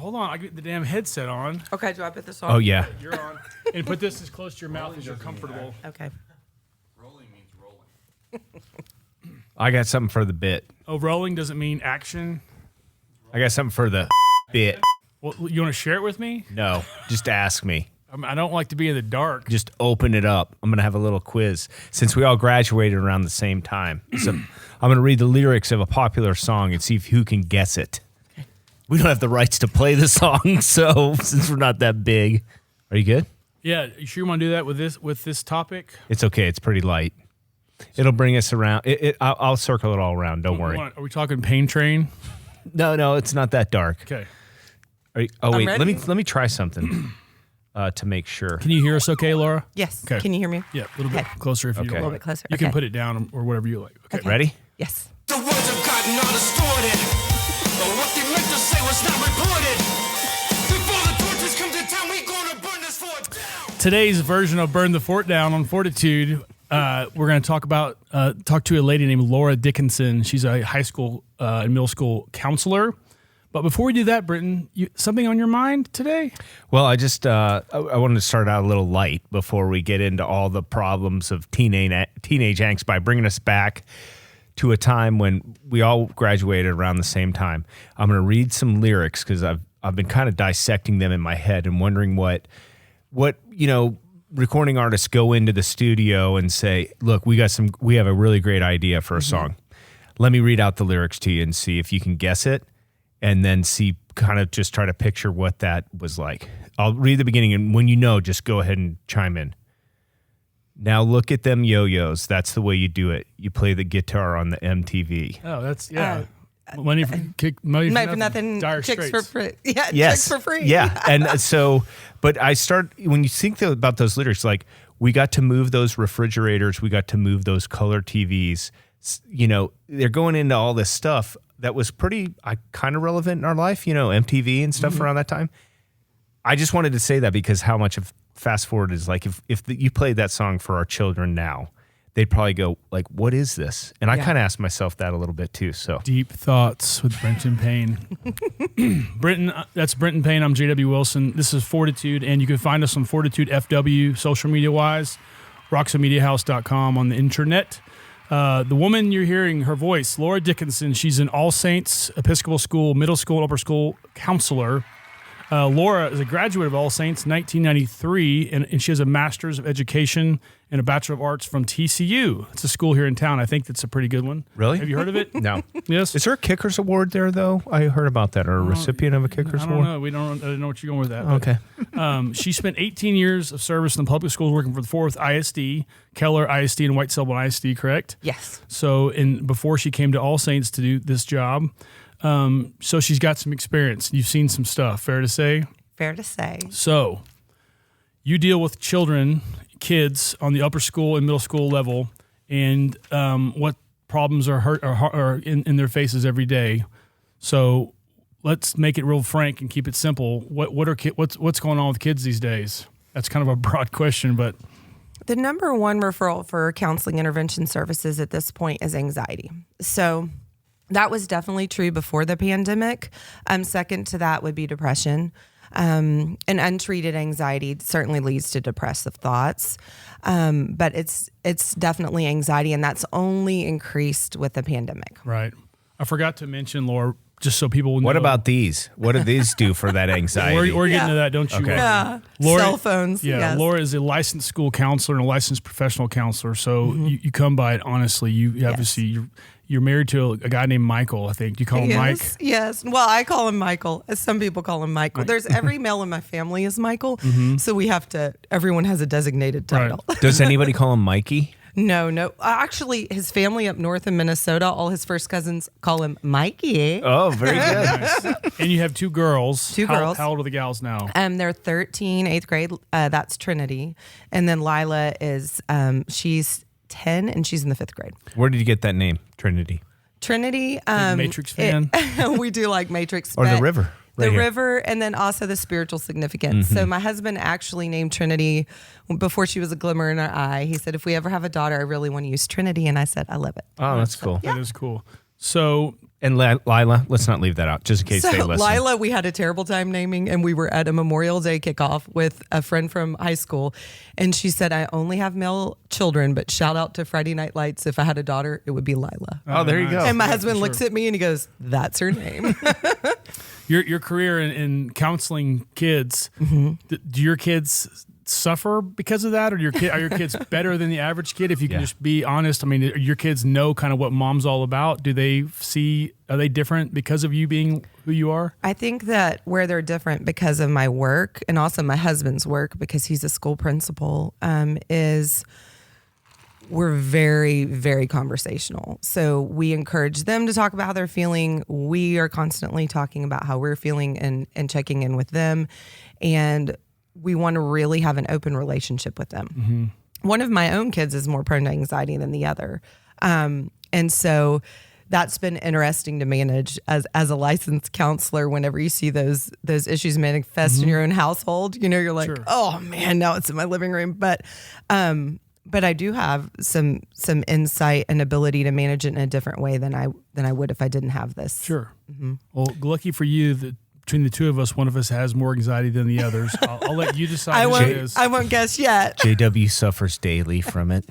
hold on. I get the damn headset on. Okay, do I put this on? Oh, yeah. You're on. And put this as close to your mouth as you're comfortable. Okay. Rolling means rolling. I got something for the bit. Oh, rolling doesn't mean action. I got something for the bit. Well, you want to share it with me? No, just ask me. I don't like to be in the dark. Just open it up. I'm going to have a little quiz since we all graduated around the same time. So I'm going to read the lyrics of a popular song and see who can guess it. We don't have the rights to play the song, so since we're not that big. Are you good? Yeah, you sure you want to do that with this topic? It's okay. It's pretty light. It'll bring us around. I'll circle it all around. Don't worry. Are we talking Pain Train? No, it's not that dark. Okay. Wait. Let me try something to make sure. Can you hear us okay, Laura? Yes. Okay. Can you hear me? Yeah, a little bit closer if you Okay. A little bit closer. You can put it down or whatever you like. Okay. Ready? Yes. The words have gotten all distorted. But what they meant to say was not reported. Before the torches come to town, we gonna burn this fort down. Today's version of Burn the Fort Down on FORTitude, we're going to talk to a lady named Laura Dickinson. She's a high school and middle school counselor. But before we do that, Britton, something on your mind today? Well, I just I wanted to start out a little light before we get into all the problems of teenage angst by bringing us back to a time when we all graduated around the same time. I'm going to read some lyrics because I've been kind of dissecting them in my head and wondering what recording artists go into the studio and say, look, we have a really great idea for a song. Let me read out the lyrics to you and see if you can guess it. And then just try to picture what that was like. I'll read the beginning, and when you know, just go ahead and chime in. Now look at them yo-yos. That's the way you do it. You play the guitar on the MTV. Oh, that's, yeah. Money for nothing. Dire Chicks Straits. for free. Yeah, Yes. chicks for free. Yeah. And so, but when you think about those lyrics, like we got to move those refrigerators, we got to move those color TVs, they're going into all this stuff that was pretty kind of relevant in our life, MTV and stuff around that time. I just wanted to say that because how much of fast forward is like, if you played that song for our children now, they'd probably go like, what is this? And I kind of asked myself that a little bit too. So Deep Thoughts with Brenton Payne. That's Brenton Payne. I'm JW Wilson. This is FORTitude, and you can find us on FORTitude FW, social media-wise, roxamediahouse.com on the internet. The woman you're hearing, her voice, Laura Dickinson, she's an All Saints Episcopal School, middle school, upper school counselor. Laura is a graduate of All Saints 1993, and she has a Master's of Education and a Bachelor of Arts from TCU. It's a school here in town. I think that's a pretty good one. Really? Have you heard of it? No. Yes. Is there a Kickers Award there, though? I heard about that, or a recipient of a Kickers I don't Award? know. I don't know what you're going with that. Okay. She spent 18 years of service in the public schools working for the Fort Worth ISD, Keller ISD, and White Selborne ISD, correct? Yes. So before she came to All Saints to do this job, so she's got some experience. You've seen some stuff, fair to say? Fair to say. So you deal with kids on the upper school and middle school level, and what problems are in their faces every day. So let's make it real frank and keep it simple. What's going on with kids these days? That's kind of a broad question, but The number one referral for counseling intervention services at this point is anxiety. So that was definitely true before the pandemic. Second to that would be depression. And untreated anxiety certainly leads to depressive thoughts. But it's definitely anxiety, and that's only increased with the pandemic. right. I forgot to mention, Laura, just so people will know. What about these? What do these do for that anxiety? We're getting to that, don't you? Okay. Yeah, Laura, cell phones. Yeah, yes. Laura is a licensed school counselor and a licensed professional counselor. So you come by it honestly. You obviously you're married to a guy named Michael. I think you call him Mike. Yes. Well, I call him Michael. Some people call him Michael. There's every male in my family is Michael, so we have to. Everyone has a designated title. Right. Does anybody call him Mikey? No. Actually, his family up north in Minnesota, all his first cousins call him Mikey. Oh, very good. Nice. And you have two girls. Two girls. How old are the gals now? They're 13, 8th grade. That's Trinity. And then Lila is, she's 10 and she's in the 5th grade. Where did you get that name, Trinity? Trinity. Matrix fan? We do like Matrix. Or the but river? The right here. river, and then also the spiritual significance. So my husband actually named Trinity before she was a glimmer in our eye. He said, if we ever have a daughter, I really want to use Trinity. And I said, I love it. Oh, that's cool. That is cool. So And Lila, let's not leave that out, just in case they So listen. Lila, we had a terrible time naming, and we were at a Memorial Day kickoff with a friend from high school, and she said, "I only have male children, but shout out to Friday Night Lights. If I had a daughter, it would be Lila." Oh, there you go. And my husband looks at me and he goes, "That's her name." Your career in counseling kids, do your kids suffer because of that, or are your kids better than the average kid? If you can just be honest, I mean, your kids know kind of what mom's all about. Are they different because of you being who you are? I think that where they're different because of my work and also my husband's work, because he's a school principal, is we're very, very conversational. So we encourage them to talk about how they're feeling. We are constantly talking about how we're feeling and checking in with them. And we want to really have an open relationship with them. One of my own kids is more prone to anxiety than the other. And so that's been interesting to manage as a licensed counselor. Whenever you see those issues manifest in your own household, you're like, oh man, now it's in my living room. But I do have some insight and ability to manage it in a different way than I would if I didn't have this. Sure. Well, lucky for you that between the two of us, one of us has more anxiety than the others. I'll let you decide who it is. I won't guess yet. JW suffers daily from it.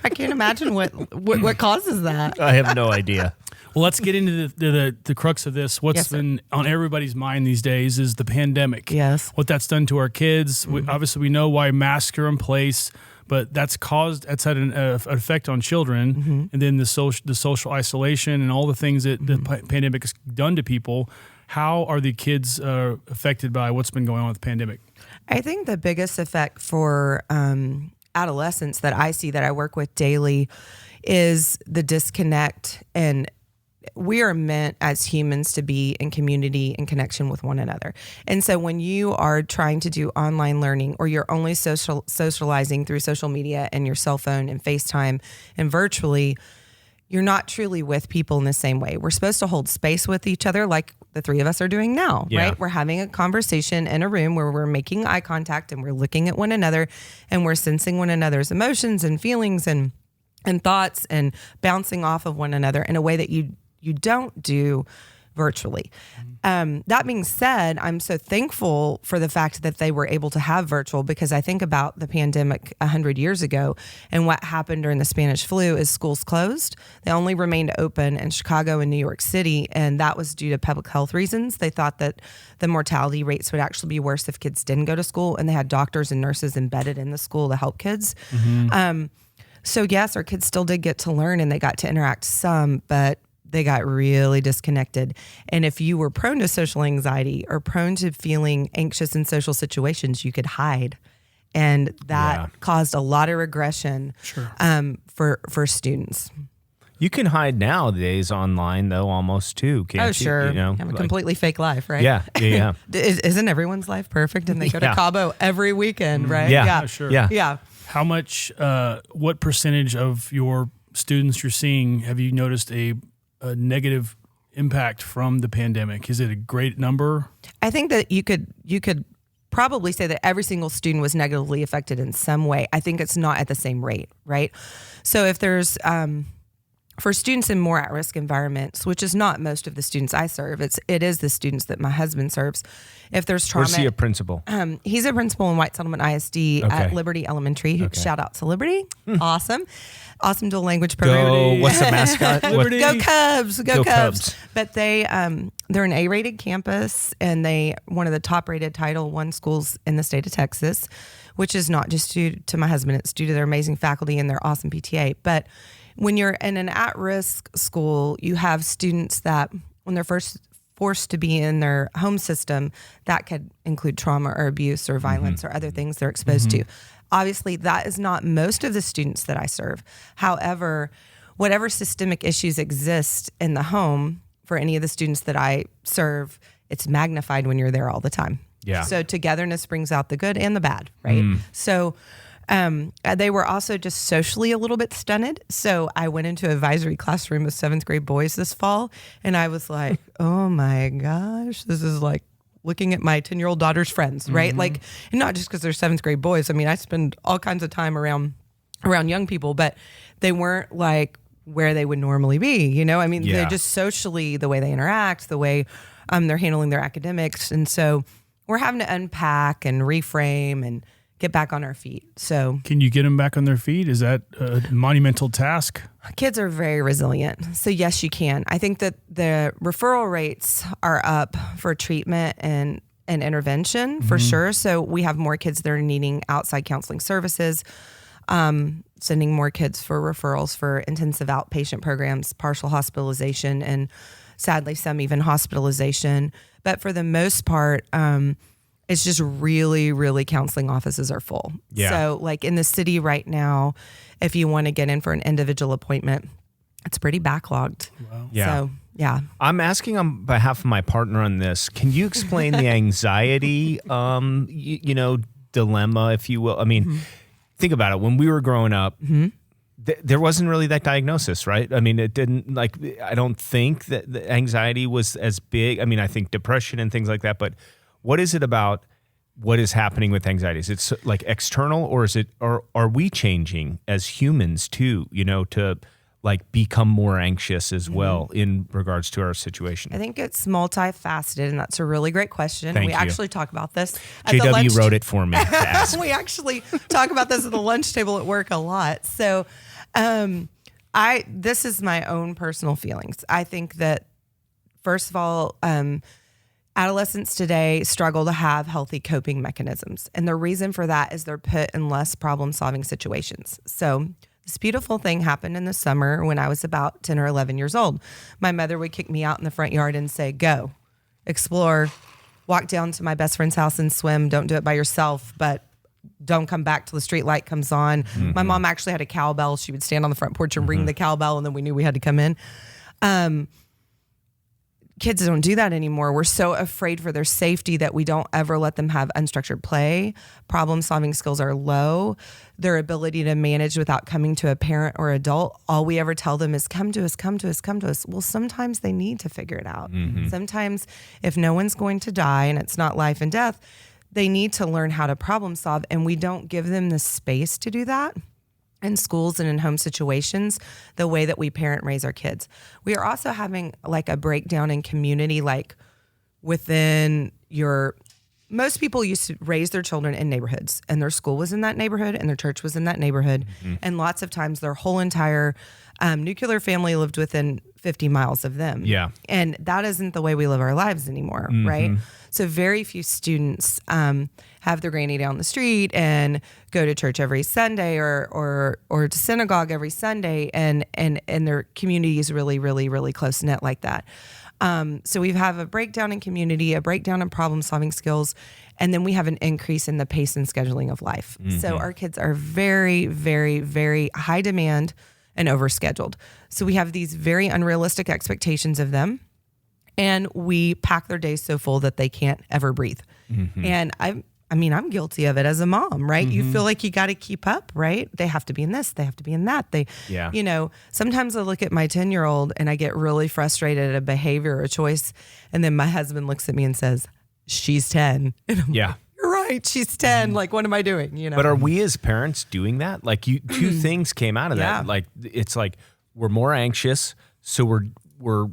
I can't imagine what causes that. I have no idea. Well, let's get into the crux of this. What's been on everybody's mind these days is the pandemic. Yes. What that's done to our kids. Obviously, we know why masks are in place, but that's had an effect on children. And then the social isolation and all the things that the pandemic has done to people. How are the kids affected by what's been going on with the pandemic? I think the biggest effect for adolescents that I see, that I work with daily, is the disconnect. And we are meant as humans to be in community and connection with one another. And so when you are trying to do online learning, or you're only socializing through social media and your cell phone and FaceTime and virtually, you're not truly with people in the same way. We're supposed to hold space with each other like the three of us are doing now, right? We're having a conversation in a room where we're making eye contact and we're looking at one another and we're sensing one another's emotions and feelings and thoughts and bouncing off of one another in a way that you don't do virtually. That being said, I'm so thankful for the fact that they were able to have virtual, because I think about the pandemic 100 years ago and what happened during the Spanish flu is schools closed. They only remained open in Chicago and New York City, and that was due to public health reasons. They thought that the mortality rates would actually be worse if kids didn't go to school, and they had doctors and nurses embedded in the school to help kids. So yes, our kids still did get to learn and they got to interact some, but they got really disconnected. And if you were prone to social anxiety or prone to feeling anxious in social situations, you could hide. And that caused a lot of regression for students. You can hide nowadays online, though, almost too, can't you? Oh, sure. You know, have a completely fake life, right? Yeah. Isn't everyone's life perfect? And they go to Cabo every weekend, right? Yeah. Sure. Yeah. How much, what percentage of your students you're seeing have you noticed a negative impact from the pandemic? Is it a great number? I think that you could probably say that every single student was negatively affected in some way. I think it's not at the same rate, right? So if there's for students in more at-risk environments, which is not most of the students I serve, it is the students that my husband serves. If there's trauma, Where's he a principal? He's a principal in White Settlement ISD at Liberty Elementary. Shout out to Liberty, awesome dual language program. Go. What's the mascot? Liberty. Go Cubs! Go Cubs! Cubs. But they're an A-rated campus, and they one of the top-rated Title I schools in the state of Texas, which is not just due to my husband; it's due to their amazing faculty and their awesome PTA. But when you're in an at-risk school, you have students that when they're first forced to be in their home system, that could include trauma or abuse or violence or other things they're exposed to. Obviously, that is not most of the students that I serve. However, whatever systemic issues exist in the home for any of the students that I serve, it's magnified when you're there all the time. Yeah. So togetherness brings out the good and the bad, right? So they were also just socially a little bit stunted. So I went into an advisory classroom with 7th grade boys this fall, and I was like, oh my gosh, this is like looking at my 10-year-old daughter's friends, right? Like, and not just because they're 7th grade boys. I mean, I spend all kinds of time around young people, but they weren't like where they would normally be. You know, I mean, Yeah. they're just socially, the way they interact, the way they're handling their academics. And so we're having to unpack and reframe and get back on our feet. So Can you get them back on their feet? Is that a monumental task? kids are very resilient. So yes, you can. I think that the referral rates are up for treatment and intervention for sure. So we have more kids that are needing outside counseling services, sending more kids for referrals for intensive outpatient programs, partial hospitalization, and sadly some even hospitalization. But for the most part, it's just really, really counseling offices are full. Yeah. So like in the city right now, if you want to get in for an individual appointment, it's pretty backlogged. Wow. Yeah. So yeah. I'm asking on behalf of my partner on this. Can you explain the anxiety, dilemma, if you will? I mean, think about it. When we were growing up, there wasn't really that diagnosis, right? I mean, it didn't I don't think that the anxiety was as big. I mean, I think depression and things like that. But what is it about what is happening with anxiety? Is it like external, or are we changing as humans too, to like become more anxious as well in regards to our situation? I think it's multifaceted, and that's a really great question. Thank we you. actually talk about this at the JW lunch wrote it for me to ask. we actually talk about this at the lunch table at work a lot. So this is my own personal feelings. I think that, first of all, adolescents today struggle to have healthy coping mechanisms. And the reason for that is they're put in less problem-solving situations. So this beautiful thing happened in the summer when I was about 10 or 11 years old. My mother would kick me out in the front yard and say, go, explore, walk down to my best friend's house and swim. Don't do it by yourself, but don't come back till the street light comes on. My mom actually had a cowbell. She would stand on the front porch and ring the cowbell, and then we knew we had to come in. Kids don't do that anymore. We're so afraid for their safety that we don't ever let them have unstructured play. Problem-solving skills are low. Their ability to manage without coming to a parent or adult, all we ever tell them is come to us, come to us, come to us. Well, sometimes they need to figure it out. Sometimes if no one's going to die and it's not life and death, they need to learn how to problem solve, and we don't give them the space to do that in schools and in home situations the way that we parent raise our kids. We are also having like a breakdown in community, like within most people used to raise their children in neighborhoods, and their school was in that neighborhood and their church was in that neighborhood. And lots of times their whole entire nuclear family lived within 50 miles of them. Yeah. And that isn't the way we live our lives anymore, right? So very few students have their granny down the street and go to church every Sunday or to synagogue every Sunday, and their community is really, really, really close knit like that. So we have a breakdown in community, a breakdown in problem solving skills, and then we have an increase in the pace and scheduling of life. So our kids are very, very, very high demand and overscheduled. So we have these very unrealistic expectations of them, and we pack their days so full that they can't ever breathe. And I'm guilty of it as a mom, right? You feel like you got to keep up, right? They have to be in this, they have to be in that. Sometimes I look at my 10-year-old and I get really frustrated at a behavior or a choice. And then my husband looks at me and says, she's 10. And I'm like, you're right, she's 10. Like, what am I doing? But are we as parents doing that? Like, two things came out of that. Like, it's like we're more anxious, so we're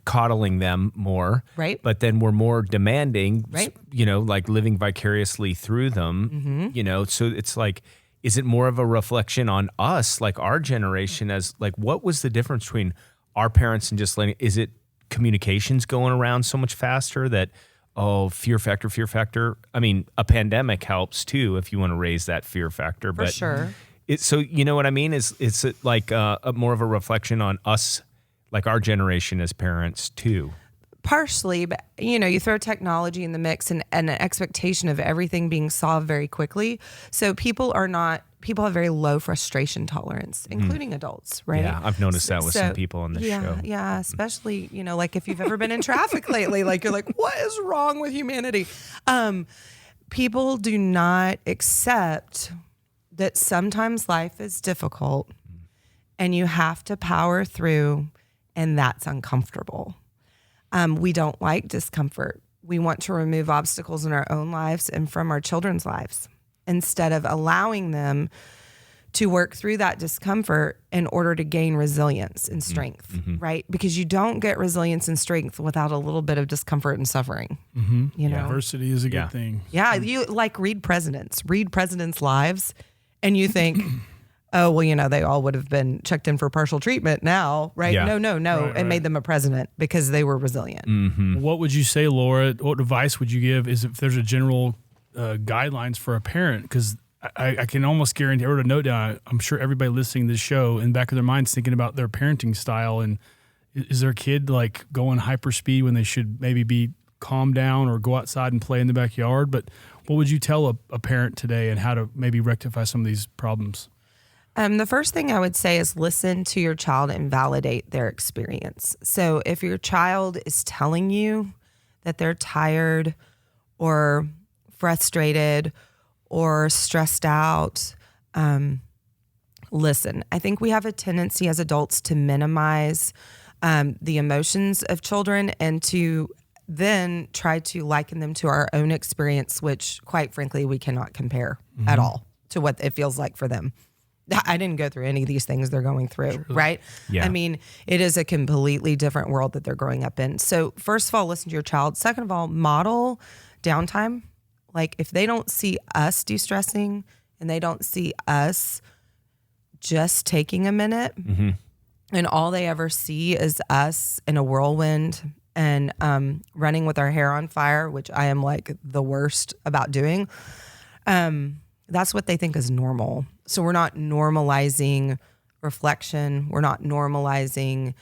coddling them more, right? But then we're more demanding, right? Like living vicariously through them, So it's like, is it more of a reflection on us, like our generation, as like what was the difference between our parents and just letting? Is it communications going around so much faster that? Oh, fear factor. I mean, a pandemic helps too if you want to raise that fear factor. For sure. So you know what I mean? It's like more of a reflection on us, like our generation as parents too. Partially, but you throw technology in the mix and an expectation of everything being solved very quickly. So people have very low frustration tolerance, including adults, right? Yeah, I've noticed that with some people on this show. Yeah, especially, like if you've ever been in traffic lately, like you're like, what is wrong with humanity? People do not accept that sometimes life is difficult and you have to power through, and that's uncomfortable. We don't like discomfort. We want to remove obstacles in our own lives and from our children's lives, instead of allowing them to work through that discomfort in order to gain resilience and strength, right? Because you don't get resilience and strength without a little bit of discomfort and suffering. You know, Adversity is a good thing. yeah, you like read presidents' lives, and you think, oh, well, you know, they all would have been checked in for partial treatment now, right? Yeah. No. Right, It made them a president because they were resilient. What would you say, Laura? What advice would you give? Is if there's a general guidelines for a parent? Because I can almost guarantee, I wrote a note down. I'm sure everybody listening to this show in the back of their minds thinking about their parenting style. And is their kid like going hyperspeed when they should maybe be calm down or go outside and play in the backyard? But what would you tell a parent today and how to maybe rectify some of these problems? The first thing I would say is listen to your child and validate their experience. So if your child is telling you that they're tired or frustrated or stressed out, listen. I think we have a tendency as adults to minimize the emotions of children and to then try to liken them to our own experience, which quite frankly, we cannot compare at all to what it feels like for them. I didn't go through any of these things they're going through, right? Yeah. I mean, it is a completely different world that they're growing up in. So first of all, listen to your child. Second of all, model downtime. Like if they don't see us de-stressing and they don't see us just taking a minute and all they ever see is us in a whirlwind and running with our hair on fire, which I am like the worst about doing, that's what they think is normal. So we're not normalizing reflection. We're not normalizing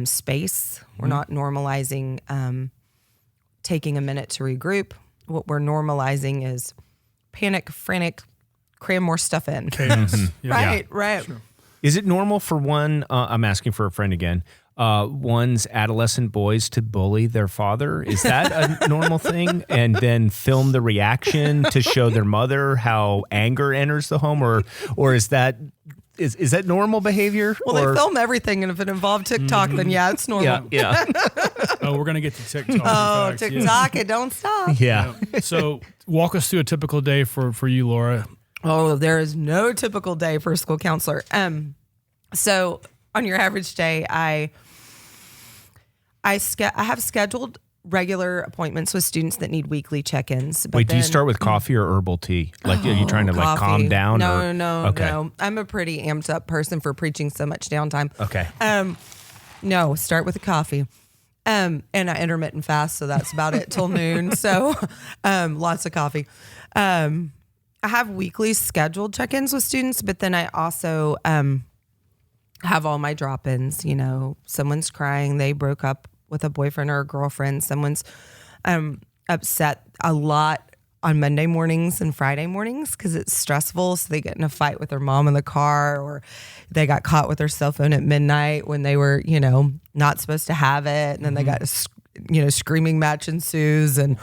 space. We're not normalizing taking a minute to regroup. What we're normalizing is panic, frantic, cram more stuff in. Chaos. Right. Sure. Is it normal for one, I'm asking for a friend again, one's adolescent boys to bully their father? Is that a normal thing? And then film the reaction to show their mother how anger enters the home? Or is that normal behavior? Well, they film everything, and if it involved TikTok, then yeah, it's normal. Yeah. Oh, we're going to get to TikTok. Oh, in fact. TikTok, it don't stop. Yeah. So walk us through a typical day for you, Laura. Oh, there is no typical day for a school counselor. So on your average day, I have scheduled regular appointments with students that need weekly check-ins. But Wait, do you start with coffee or herbal tea? Like, are you trying to like calm down? No. Okay. I'm a pretty amped up person for preaching so much downtime. Okay. No, start with a coffee. And I intermittent fast, so that's about it till noon. So lots of coffee. I have weekly scheduled check-ins with students, but then I also have all my drop-ins. You know, someone's crying, they broke up with a boyfriend or a girlfriend. Someone's upset a lot on Monday mornings and Friday mornings because it's stressful. So they get in a fight with their mom in the car, or they got caught with their cell phone at midnight when they were, you know, not supposed to have it. And then they got a screaming match ensues and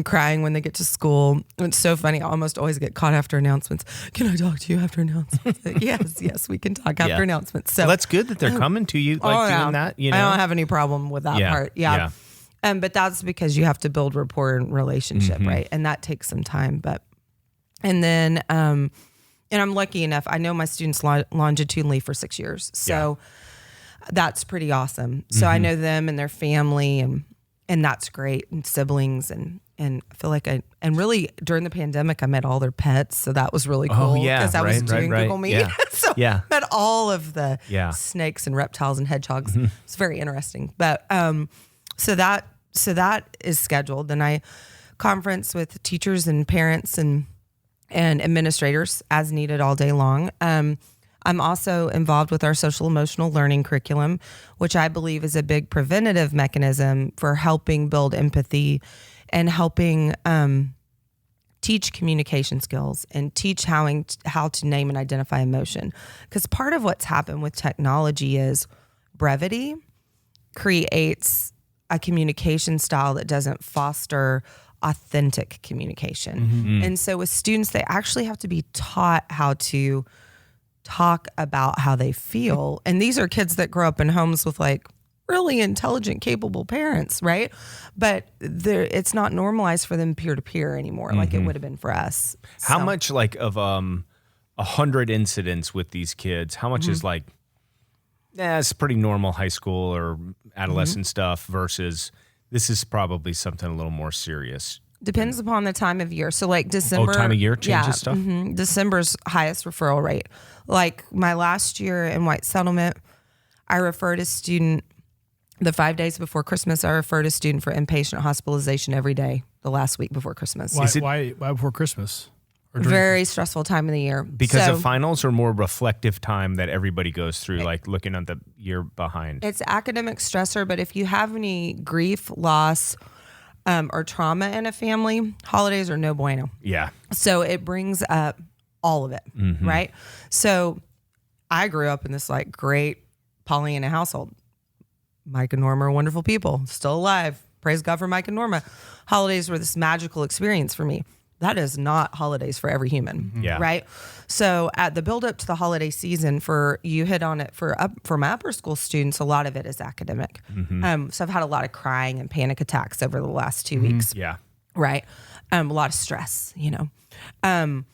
crying when they get to school. It's so funny. I almost always get caught after announcements. Can I talk to you after announcements? yes, we can talk after announcements. So well, that's good that they're coming to you doing that. You know, I don't have any problem with that part. Yeah. But that's because you have to build rapport and relationship, right? And that takes some time. And then I'm lucky enough. I know my students longitudinally for 6 years, so that's pretty awesome. So I know them and their family, and that's great, and siblings, and I feel like and really during the pandemic I met all their pets, so that was really cool because I was doing Google Meet. Yeah. So met all of the snakes and reptiles and hedgehogs. It's very interesting. But so that is scheduled. Then I conference with teachers and parents and administrators as needed all day long. I'm also involved with our social emotional learning curriculum, which I believe is a big preventative mechanism for helping build empathy and helping teach communication skills and teach how to name and identify emotion. Because part of what's happened with technology is brevity creates a communication style that doesn't foster authentic communication. And so with students, they actually have to be taught how to talk about how they feel. And these are kids that grow up in homes with like really intelligent, capable parents, right? But it's not normalized for them peer to peer anymore, like it would have been for us. How much like of 100 incidents with these kids, how much is like, it's pretty normal high school or adolescent stuff versus this is probably something a little more serious? Depends upon the time of year. So like December. Time of year changes stuff? December's highest referral rate. Like my last year in White Settlement, I referred a student the 5 days before Christmas. I referred a student for inpatient hospitalization every day the last week before Christmas. Why before Christmas? Or during- Very stressful time of the year. Because So the finals are more reflective time that everybody goes through, like looking at the year behind. it's academic stressor, but if you have any grief, loss, or trauma in a family, holidays are no bueno. Yeah. So it brings up all of it, right? So I grew up in this like great Pollyanna household. Mike and Norma are wonderful people, still alive. Praise God for Mike and Norma. Holidays were this magical experience for me. That is not holidays for every human, Yeah. right? So at the build up to the holiday season, you hit on it for my upper school students, a lot of it is academic. So I've had a lot of crying and panic attacks over the last 2 weeks. Yeah. Right. A lot of stress, you know.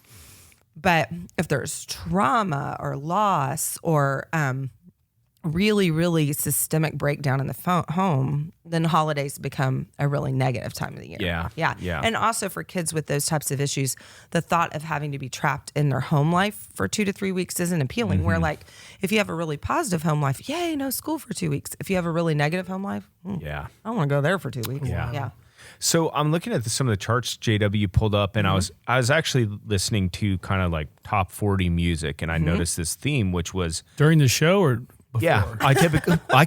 But if there's trauma or loss or really, really systemic breakdown in the home, then holidays become a really negative time of the year. Yeah. Yeah. Yeah. And also for kids with those types of issues, the thought of having to be trapped in their home life for 2 to 3 weeks isn't appealing. Where like, if you have a really positive home life, yay, no school for 2 weeks. If you have a really negative home life, Yeah. I don't want to go there for 2 weeks. Yeah. Yeah. So I'm looking at some of the charts JW pulled up, and I was actually listening to kind of like top 40 music, and I noticed this theme, which was during the show or before? yeah. I typically I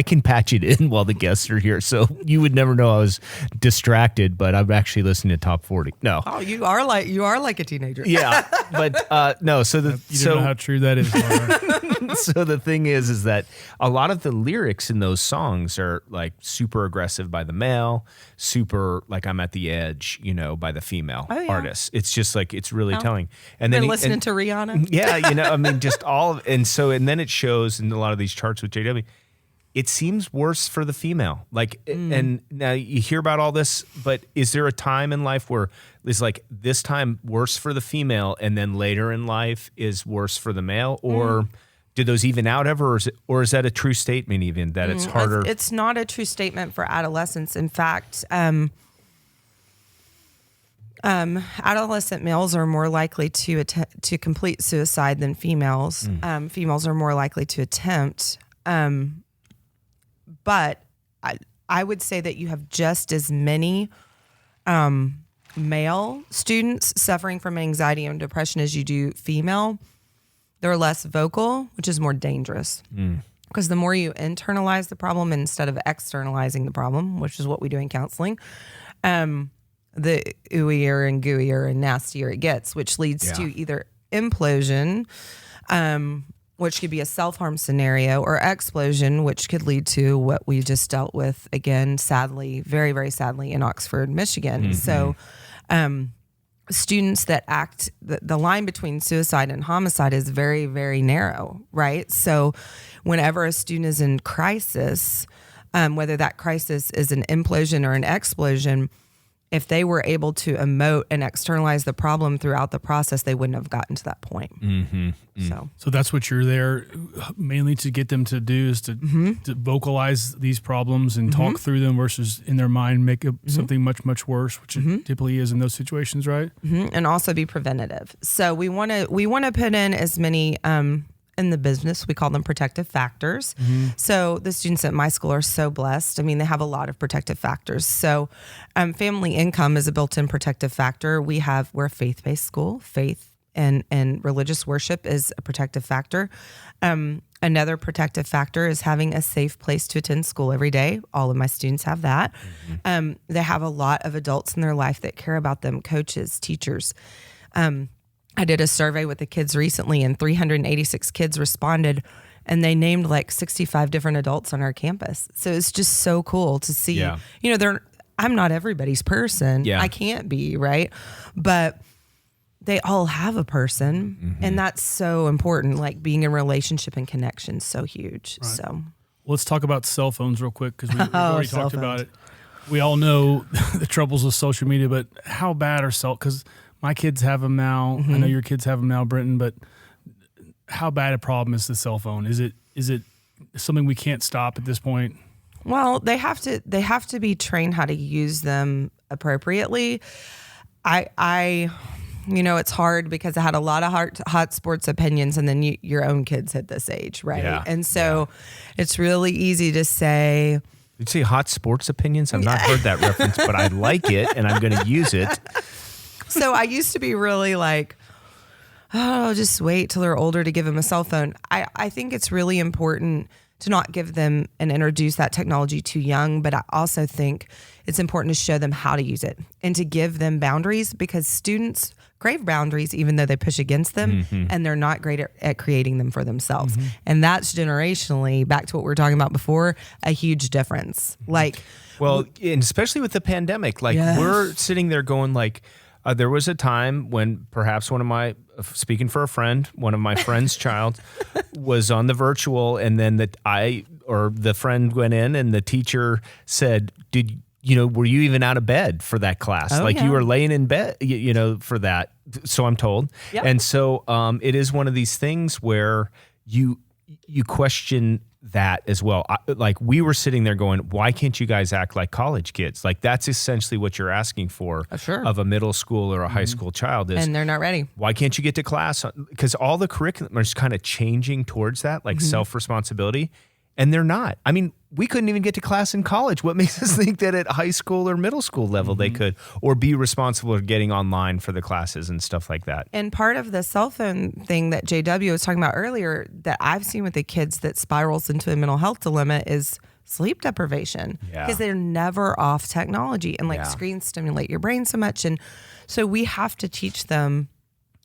can patch it in while the guests are here, so you would never know I was distracted. But I'm actually listening to top 40. No, Oh, you are like a teenager. yeah, but no. So You don't know how true that is. Laura. so the thing is that a lot of the lyrics in those songs are like super aggressive by the male, super like I'm at the edge, by the female artists. It's just like it's really telling. And Been then listening to Rihanna. yeah, I mean, just all of, and then it shows in a lot of these charts with JW. It seems worse for the female. Like, and now you hear about all this, but is there a time in life where it's like this time worse for the female, and then later in life is worse for the male, or do those even out ever, or is that a true statement even that it's harder? It's not a true statement for adolescents. In fact, adolescent males are more likely to complete suicide than females. Females are more likely to attempt. But I would say that you have just as many male students suffering from anxiety and depression as you do female. They're less vocal, which is more dangerous. Because the more you internalize the problem instead of externalizing the problem, which is what we do in counseling, the ooier and gooier and nastier it gets, which leads to either implosion, which could be a self-harm scenario, or explosion, which could lead to what we just dealt with again, sadly, very, very sadly, in Oxford, Michigan. So students that act, the line between suicide and homicide is very, very narrow, right? So whenever a student is in crisis, whether that crisis is an implosion or an explosion, if they were able to emote and externalize the problem throughout the process, they wouldn't have gotten to that point. So that's what you're there mainly to get them to do, is to vocalize these problems and talk through them versus in their mind make up something much, much worse, which it typically is in those situations, right? and also be preventative. So we want to put in as many in the business, we call them protective factors. So the students at my school are so blessed. I mean, they have a lot of protective factors. So family income is a built-in protective factor. We're a faith-based school. Faith and religious worship is a protective factor. Another protective factor is having a safe place to attend school every day. All of my students have that. They have a lot of adults in their life that care about them, coaches, teachers. I did a survey with the kids recently, and 386 kids responded, and they named like 65 different adults on our campus. So it's just so cool to see, I'm not everybody's person. Yeah. I can't be, right? But they all have a person, and that's so important. Like being in relationship and connection is so huge. Right. So Let's talk about cell phones real quick, because we've already talked about it. We all know the troubles with social media, but how bad are because My kids have them now. Mm-hmm. I know your kids have them now, Brenton, but how bad a problem is the cell phone? Is it something we can't stop at this point? Well, they have to be trained how to use them appropriately. I it's hard because I had a lot of hot sports opinions, and then your own kids hit this age, right? Yeah. And so it's really easy to say, You'd say hot sports opinions? I've not heard that reference, but I like it, and I'm going to use it. So I used to be really like, oh, just wait till they're older to give them a cell phone. I think it's really important to not give them and introduce that technology too young, but I also think it's important to show them how to use it and to give them boundaries, because students crave boundaries even though they push against them, and they're not great at creating them for themselves. And that's generationally, back to what we were talking about before, a huge difference. Like, Well, and especially with the pandemic, like Yes. we're sitting there going like, there was a time when perhaps speaking for a friend, one of my friend's child was on the virtual, and then the friend went in and the teacher said, were you even out of bed for that class? Oh, like yeah. you were laying in bed, for that. So I'm told. Yep. And so it is one of these things where you question that as well. Like we were sitting there going, why can't you guys act like college kids? Like that's essentially what you're asking for Sure. of a middle school or a high school child is, and they're not ready. why can't you get to class? Because all the curriculum is kind of changing towards that, like self-responsibility, and they're not. I mean, we couldn't even get to class in college. What makes us think that at high school or middle school level they could, or be responsible for getting online for the classes and stuff like that? And part of the cell phone thing that JW was talking about earlier that I've seen with the kids that spirals into a mental health dilemma is sleep deprivation, Yeah. because they're never off technology, and like Yeah. screens stimulate your brain so much. And so we have to teach them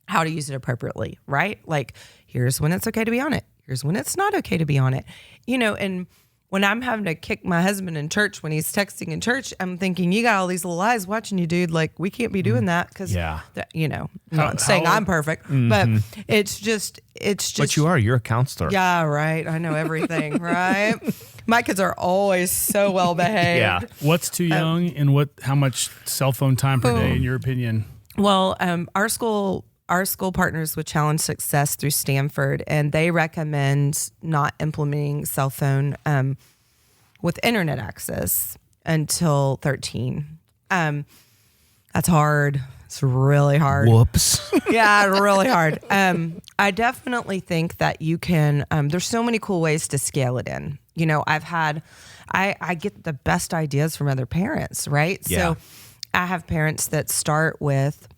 how to use it appropriately, right? Like, here's when it's okay to be on it. Here's when it's not okay to be on it. And when I'm having to kick my husband in church when he's texting in church, I'm thinking, you got all these little eyes watching you, dude. Like, we can't be doing that because, Yeah. not saying I'm perfect, but it's just. But you're a counselor. Yeah, right. I know everything, right? My kids are always so well behaved. Yeah. What's too young, and how much cell phone time per day, in your opinion? Well, our school partners with Challenge Success through Stanford, and they recommend not implementing cell phone with internet access until 13. That's hard. It's really hard. Whoops. Yeah, really hard. I definitely think that you can, there's so many cool ways to scale it in. I get the best ideas from other parents, right? Yeah. So I have parents that start with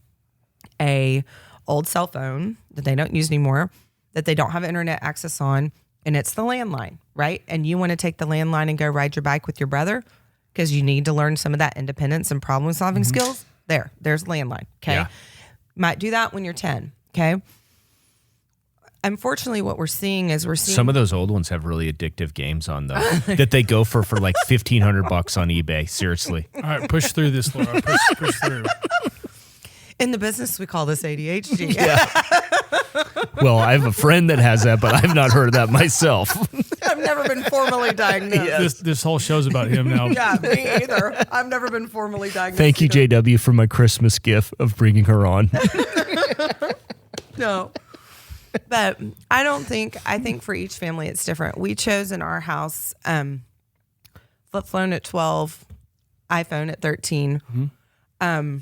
a old cell phone that they don't use anymore, that they don't have internet access on, and it's the landline, right? And you want to take the landline and go ride your bike with your brother because you need to learn some of that independence and problem solving skills. There's landline. Okay. Yeah. Might do that when you're 10. Okay. Unfortunately, what we're seeing is Some of those old ones have really addictive games on them that they go for like $1,500 on eBay. Seriously. All right, push through this, Laura. Push through. in the business, we call this ADHD. Well, I have a friend that has that, but I've not heard of that myself. I've never been formally diagnosed. This whole show's about him now. Yeah, me either. I've never been formally diagnosed. Thank you, either. JW, for my Christmas gift of bringing her on. No. But I think for each family it's different. We chose in our house flip phone at 12, iPhone at 13. Mm-hmm.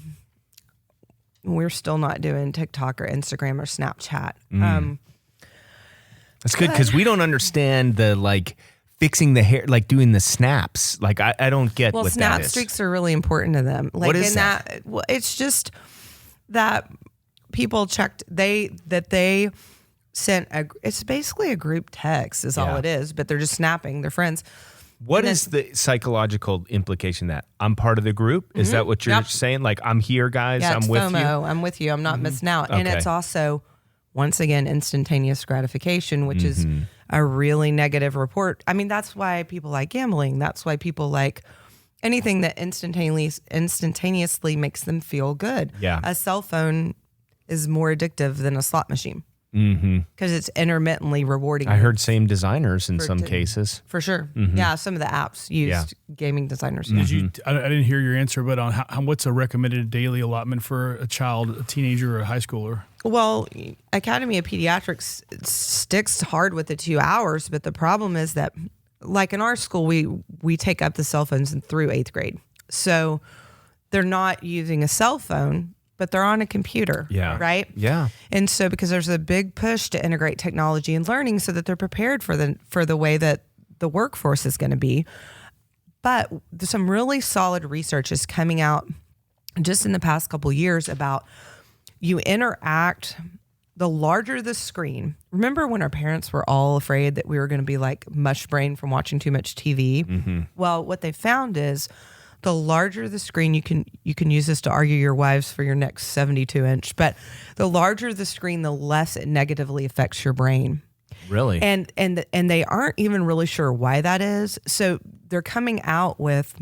We're still not doing TikTok or Instagram or Snapchat. That's good because we don't understand the fixing the hair, doing the snaps. I don't get Well, what snap that is. streaks are really important to them. What is that? Well, it's just that people checked they sent it's basically a group text is all Yeah. it is, but they're just snapping their friends. What And is the psychological implication that I'm part of the group? Is that what you're Yep. saying? I'm here, guys. Yeah, I'm it's with FOMO. you. I'm with you. I'm not missing out. And Okay. it's also, once again, instantaneous gratification, which is a really negative report. I mean, that's why people like gambling. That's why people like anything that instantaneously makes them feel good. Yeah. A cell phone is more addictive than a slot machine. because it's intermittently rewarding. I you. heard same designers in some to- cases. For sure. Yeah, some of the apps used gaming designers. Yeah. Did you? I didn't hear your answer, but on what's a recommended daily allotment for a child, a teenager, or a high schooler? Well, Academy of Pediatrics sticks hard with the 2 hours, but the problem is that, like in our school, we take up the cell phones through 8th grade. So they're not using a cell phone, but they're on a computer, right? Yeah. And so because there's a big push to integrate technology and learning so that they're prepared for the way that the workforce is going to be. But some really solid research is coming out just in the past couple of years about you interact, the larger the screen. Remember when our parents were all afraid that we were going to be like mush brain from watching too much TV? Well, what they found is the larger the screen, you can use this to argue your wives for your next 72-inch, but the larger the screen, the less it negatively affects your brain. Really? And they aren't even really sure why that is. So they're coming out with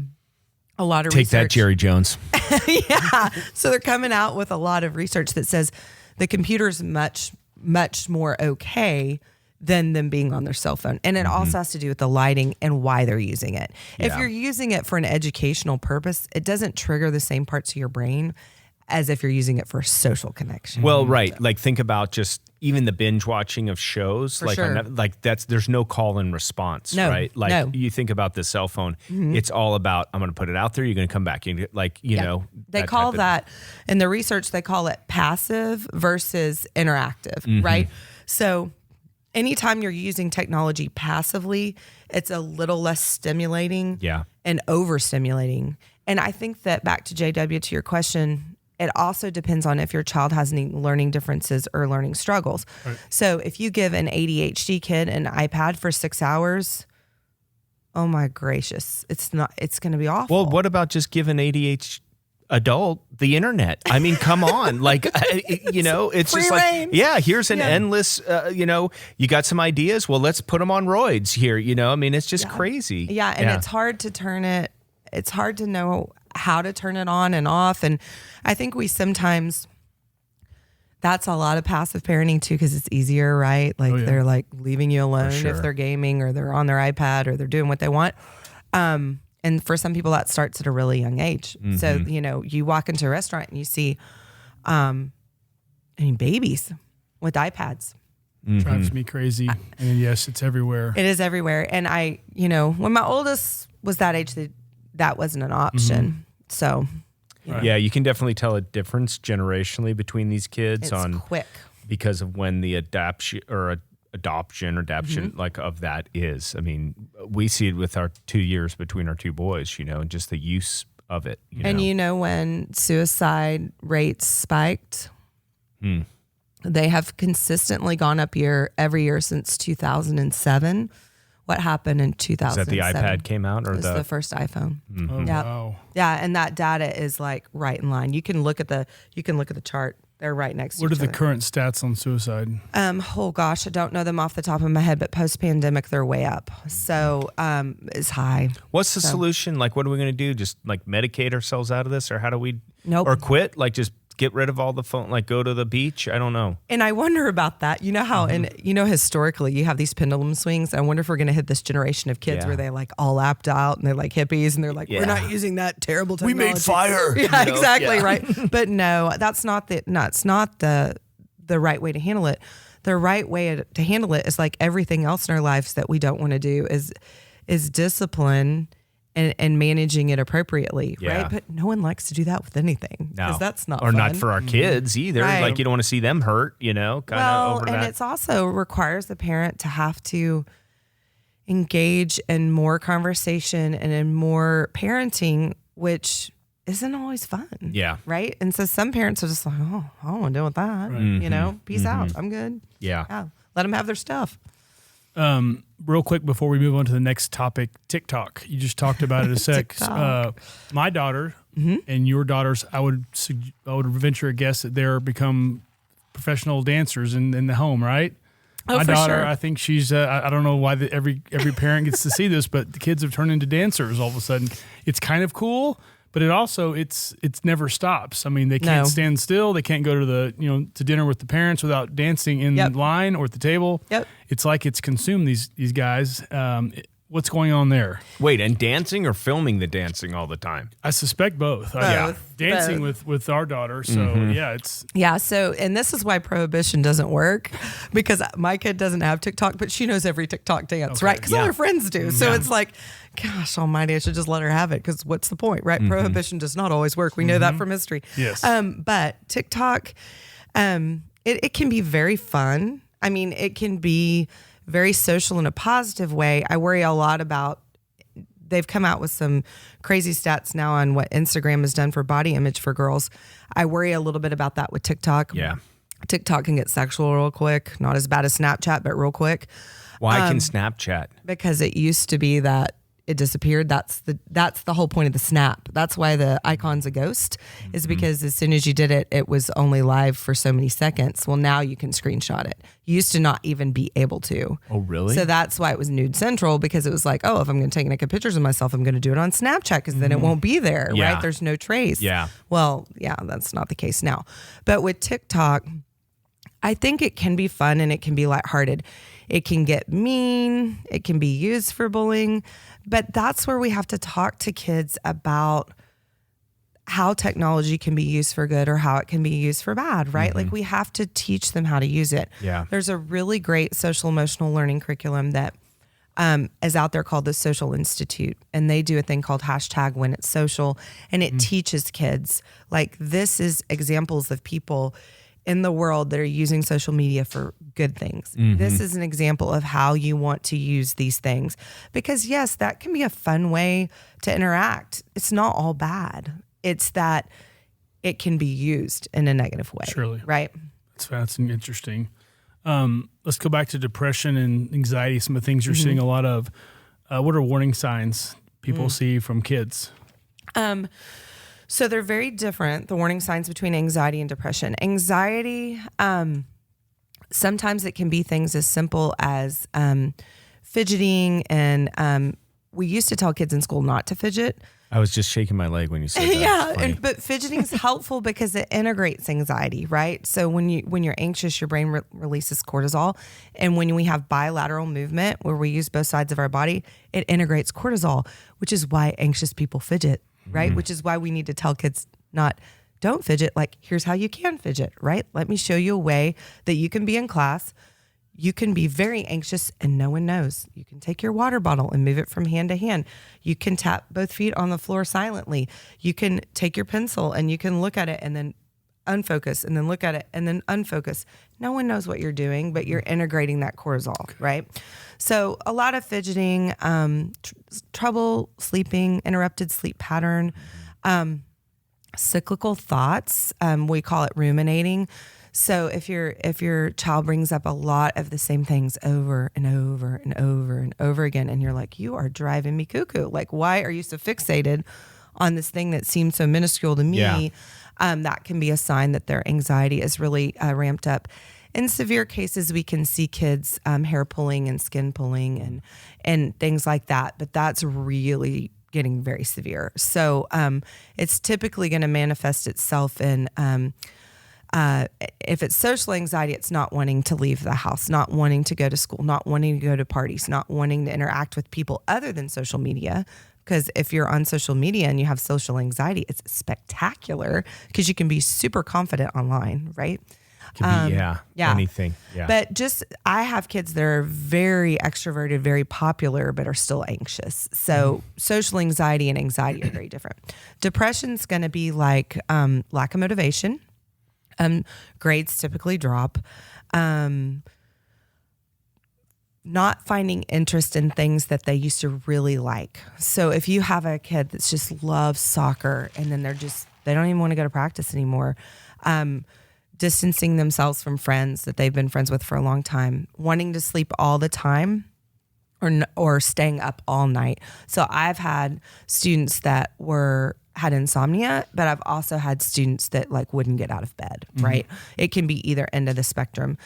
a lot of Take research. that, Jerry Jones. Yeah. So they're coming out with a lot of research that says the computer's much, much more okay than them being on their cell phone. And it also has to do with the lighting and why they're using it. If you're using it for an educational purpose, it doesn't trigger the same parts of your brain as if you're using it for social connection. Well, right. Like think about just even the binge watching of shows. For like sure. There's no call and response, No, right? Like no. you think about the cell phone, it's all about I'm going to put it out there. You're going to come back. You know. They that call type of- that in the research, they call it passive versus interactive, right? So anytime you're using technology passively, it's a little less stimulating and overstimulating. And I think that back to JW, to your question, it also depends on if your child has any learning differences or learning struggles. Right. So if you give an ADHD kid an iPad for 6 hours, oh my gracious, it's going to be awful. Well, what about just giving ADHD adult the internet? I mean, come on. Like, it's Free just reign. like, here's an endless, you got some ideas. Well, let's put them on roids here. I mean, it's just crazy. Yeah. And it's hard to turn it. It's hard to know how to turn it on and off. And I think that's a lot of passive parenting too, because it's easier, right? Like they're like leaving you alone if they're gaming or they're on their iPad or they're doing what they want. And for some people that starts at a really young age. So, you walk into a restaurant and you see, babies with iPads. Drives me crazy. And yes, it's everywhere. It is everywhere. And when my oldest was that age, that wasn't an option. So, yeah, you can definitely tell a difference generationally between these kids it's quick because of when the adoption like of that is. I mean, we see it with our 2 years between our two boys, and just the use of it. When suicide rates spiked, they have consistently gone up every year since 2007. What happened in 2007? Is that the iPad came out, or it was the first iPhone? Oh, Yeah, wow. yeah, and that data is like right in line. You can look at the chart. They're right next to What are each the other. current stats on suicide? Oh gosh, I don't know them off the top of my head, but post-pandemic they're way up. So it's high. What's the solution? Like, what are we going to do? Just like medicate ourselves out of this, or how do we? Nope. Or quit? Like, just get rid of all the phone? Like, go to the beach? I don't know. And I wonder about that. You know how, and historically you have these pendulum swings. I wonder if we're going to hit this generation of kids where they like all apped out and they're like hippies and they're like, we're not using that terrible technology. We made fire. Yeah, exactly. Right. But no, that's not the right way to handle it. The right way to handle it is like everything else in our lives that we don't want to do is discipline and managing it appropriately, right? But no one likes to do that with anything because that's not or fun. not for our kids either. Right. Like, you don't want to see them hurt, kind of over that. And it's also requires the parent to have to engage in more conversation and in more parenting, which isn't always fun. Yeah. Right. And so some parents are just like, oh, I don't want to deal with that. Right. Peace out. I'm good. Yeah. Let them have their stuff. Real quick before we move on to the next topic, TikTok. You just talked about it a sec. My daughter and your daughters, I would venture a guess that they're become professional dancers in the home, right? Oh, my for daughter, sure. I think she's. I don't know why every parent gets to see this, but the kids have turned into dancers all of a sudden. It's kind of cool, But it also it's never stops. I mean, they can't stand still. They can't go to to dinner with the parents without dancing in line or at the table. Yep. It's like it's consumed these guys. What's going on there? Wait, and dancing or filming the dancing all the time? I suspect both. Dancing with our daughter. So it's So, and this is why prohibition doesn't work, because my kid doesn't have TikTok, but she knows every TikTok dance, right? Because all her friends do. So it's like, gosh almighty, I should just let her have it, because what's the point, right? Prohibition does not always work. We know that from history. Yes. But TikTok, it can be very fun. I mean, it can be very social in a positive way. I worry a lot about, they've come out with some crazy stats now on what Instagram has done for body image for girls. I worry a little bit about that with TikTok. Yeah. TikTok can get sexual real quick. Not as bad as Snapchat, but real quick. Why can Snapchat? Because it used to be that it disappeared. That's the whole point of the snap. That's why the icon's a ghost, is because as soon as you did it, it was only live for so many seconds. Well, now you can screenshot it. You used to not even be able to. Oh, really? So that's why it was Nude Central, because it was like, oh, if I'm going to take naked pictures of myself, I'm going to do it on Snapchat, because then it won't be there, Yeah. right? There's no trace. Yeah. Well, yeah, that's not the case now. But with TikTok, I think it can be fun and it can be lighthearted. It can get mean. It can be used for bullying. But that's where we have to talk to kids about how technology can be used for good or how it can be used for bad, right? Like, we have to teach them how to use it. Yeah. There's a really great social emotional learning curriculum that is out there called the Social Institute, and they do a thing called #WhenIt'sSocial, and it teaches kids, like, this is examples of people in the world that are using social media for good things. This is an example of how you want to use these things, because yes, that can be a fun way to interact. It's not all bad. It's that it can be used in a negative way. Surely. Right. That's interesting. Let's go back to depression and anxiety. Some of the things you're seeing a lot of. What are warning signs people see from kids? So they're very different, the warning signs between anxiety and depression. Anxiety, sometimes it can be things as simple as fidgeting, and we used to tell kids in school not to fidget. I was just shaking my leg when you said that. Yeah, but fidgeting is helpful because it integrates anxiety, right? So when you're anxious, your brain releases cortisol, and when we have bilateral movement where we use both sides of our body, it integrates cortisol, which is why anxious people fidget, right? Which is why we need to tell kids don't fidget. Like, here's how you can fidget, right? Let me show you a way that you can be in class. You can be very anxious and no one knows. You can take your water bottle and move it from hand to hand. You can tap both feet on the floor silently. You can take your pencil and you can look at it and then unfocus, and then look at it and then unfocus. No one knows what you're doing, but you're integrating that cortisol, right? So a lot of fidgeting, trouble sleeping, interrupted sleep pattern, cyclical thoughts. We call it ruminating. So if your child brings up a lot of the same things over and over and over and over again, and you're like, you are driving me cuckoo. Like, why are you so fixated on this thing that seems so minuscule to me? Yeah. That can be a sign that their anxiety is really ramped up. In severe cases, we can see kids hair pulling and skin pulling and things like that. But that's really getting very severe. So it's typically going to manifest itself in if it's social anxiety, it's not wanting to leave the house, not wanting to go to school, not wanting to go to parties, not wanting to interact with people other than social media. Because if you're on social media and you have social anxiety, it's spectacular because you can be super confident online, right? Could be, anything. Yeah. But I have kids that are very extroverted, very popular, but are still anxious. So social anxiety and anxiety are very different. Depression's going to be like lack of motivation. Grades typically drop. Not finding interest in things that they used to really like. So if you have a kid that's just loves soccer and then they don't even want to go to practice anymore, distancing themselves from friends that they've been friends with for a long time, wanting to sleep all the time or staying up all night. So I've had students that had insomnia, but I've also had students that wouldn't get out of bed, right? It can be either end of the spectrum.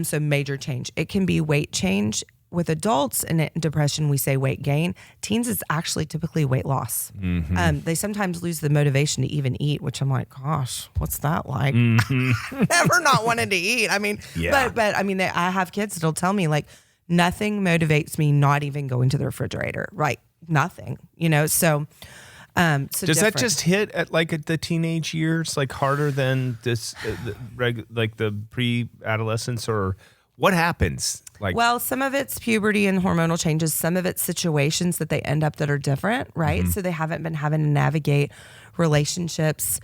So major change. It can be weight change, with adults and depression, we say weight gain. Teens, it's actually typically weight loss. They sometimes lose the motivation to even eat, which I'm like, gosh, what's that like? Never not wanted to eat. I mean, but I mean, I have kids that'll tell me like, nothing motivates me not even going to the refrigerator, right? Nothing, so. Does that just hit at the teenage years, like harder than this, like the pre-adolescence, or what happens? Well, some of it's puberty and hormonal changes. Some of it's situations that they end up that are different, right? So they haven't been having to navigate relationships,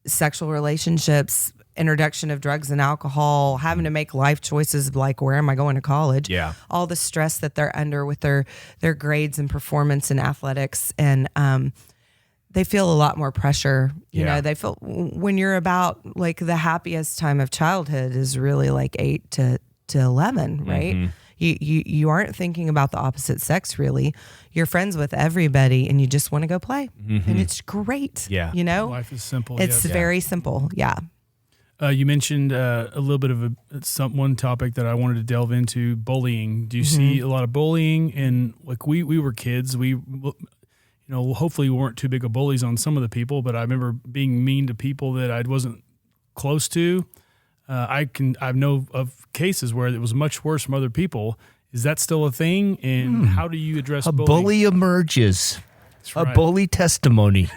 sexual relationships, introduction of drugs and alcohol, having to make life choices like where am I going to college? Yeah. All the stress that they're under with their grades and performance in athletics. And they feel a lot more pressure. You know, they feel when you're about like the happiest time of childhood is really like 8 to 11, right? You aren't thinking about the opposite sex really. You're friends with everybody and you just want to go play. And it's great. Yeah. Life is simple. It's very simple. Yeah. You mentioned a little bit of one topic that I wanted to delve into, bullying. Do you see a lot of bullying? And like we were kids, hopefully we weren't too big of bullies on some of the people, but I remember being mean to people that I wasn't close to. I know of cases where it was much worse from other people. Is that still a thing? And how do you address bullying? Bully emerges. That's right. A bully testimony.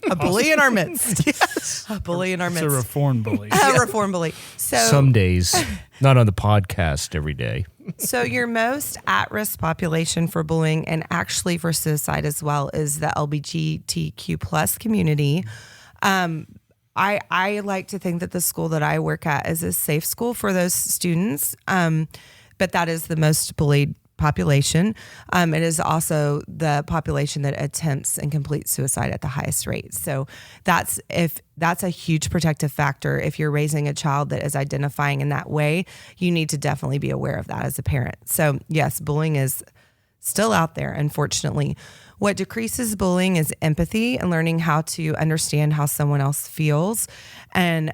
A bully in our midst. Yes. A bully in our midst. It's a reformed bully. A reformed bully. So Some days, not on the podcast every day. So your most at-risk population for bullying and actually for suicide as well is the LGBTQ plus community. I like to think that the school that I work at is a safe school for those students, but that is the most bullied population. It is also the population that attempts and completes suicide at the highest rate. So that's a huge protective factor. If you're raising a child that is identifying in that way, you need to definitely be aware of that as a parent. So yes, bullying is still out there, unfortunately. What decreases bullying is empathy and learning how to understand how someone else feels. And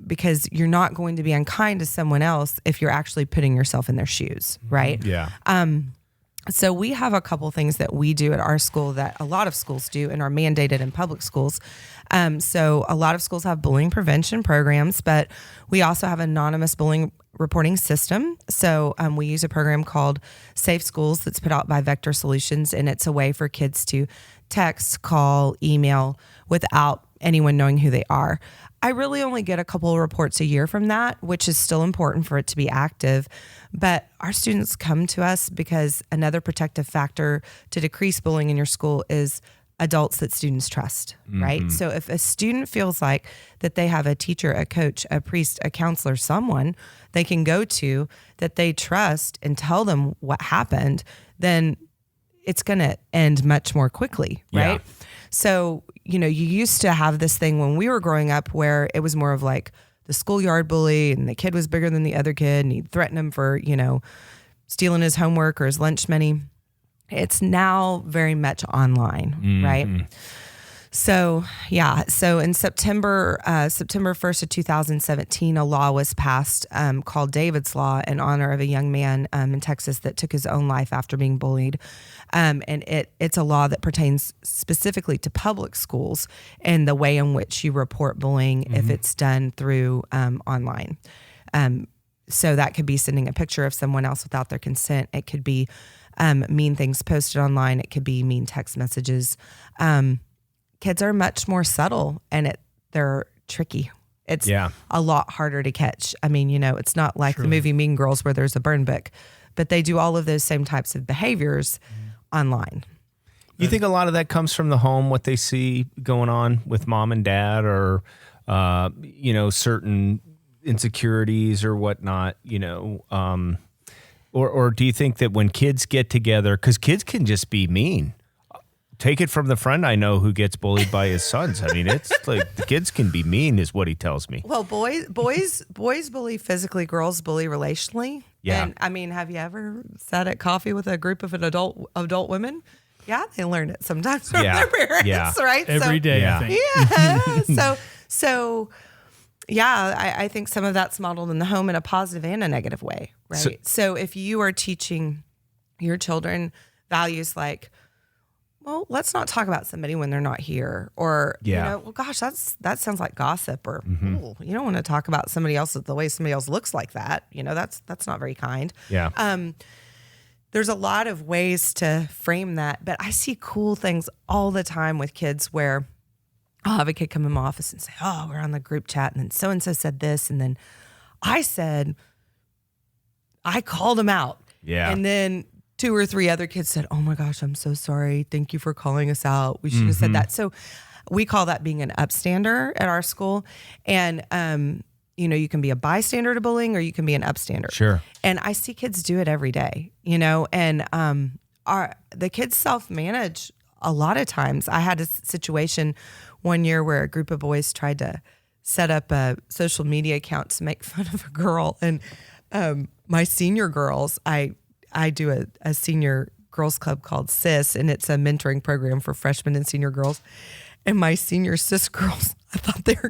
because you're not going to be unkind to someone else if you're actually putting yourself in their shoes, right? Yeah. So we have a couple things that we do at our school that a lot of schools do and are mandated in public schools. So a lot of schools have bullying prevention programs, but we also have anonymous bullying reporting system. So we use a program called Safe Schools that's put out by Vector Solutions, and it's a way for kids to text, call, email without anyone knowing who they are. I really only get a couple of reports a year from that, which is still important for it to be active. But our students come to us because another protective factor to decrease bullying in your school is adults that students trust, right? So if a student feels like that they have a teacher, a coach, a priest, a counselor, someone they can go to that they trust and tell them what happened, then it's going to end much more quickly, right? Yeah. So, you used to have this thing when we were growing up where it was more of like the schoolyard bully and the kid was bigger than the other kid and he'd threaten him for, stealing his homework or his lunch money. It's now very much online, right? So, yeah. So in September 1st of 2017, a law was passed called David's Law in honor of a young man in Texas that took his own life after being bullied. And it's a law that pertains specifically to public schools and the way in which you report bullying if it's done through online. So that could be sending a picture of someone else without their consent. It could be mean things posted online. It could be mean text messages. Kids are much more subtle and they're tricky. It's a lot harder to catch. I mean, it's not like the movie Mean Girls where there's a burn book, but they do all of those same types of behaviors online. You think a lot of that comes from the home, what they see going on with mom and dad, or, certain insecurities or whatnot, or do you think that when kids get together, because kids can just be mean? Take it from the friend I know who gets bullied by his sons. I mean, it's like the kids can be mean is what he tells me. Well, boys bully physically, girls bully relationally. Yeah. And I mean, have you ever sat at coffee with a group of adult women? Yeah, they learn it sometimes from their parents, right? Every day, I think. Yeah. So I think some of that's modeled in the home in a positive and a negative way, right? So if you are teaching your children values like, well, let's not talk about somebody when they're not here, or well, gosh, that sounds like gossip, or ooh, you don't want to talk about somebody else the way somebody else looks like that. That's not very kind. Yeah. There's a lot of ways to frame that, but I see cool things all the time with kids where I'll have a kid come in my office and say, oh, we're on the group chat, and then so-and-so said this, and then I called him out. Yeah. And then 2 or 3 other kids said, oh my gosh, I'm so sorry. Thank you for calling us out. We should have said that. So we call that being an upstander at our school. And, you can be a bystander to bullying, or you can be an upstander. Sure. And I see kids do it every day, and the kids self-manage a lot of times. I had a situation one year where a group of boys tried to set up a social media account to make fun of a girl. And my senior girls, I do a senior girls club called SIS, and it's a mentoring program for freshmen and senior girls. And my senior sis girls, I thought they were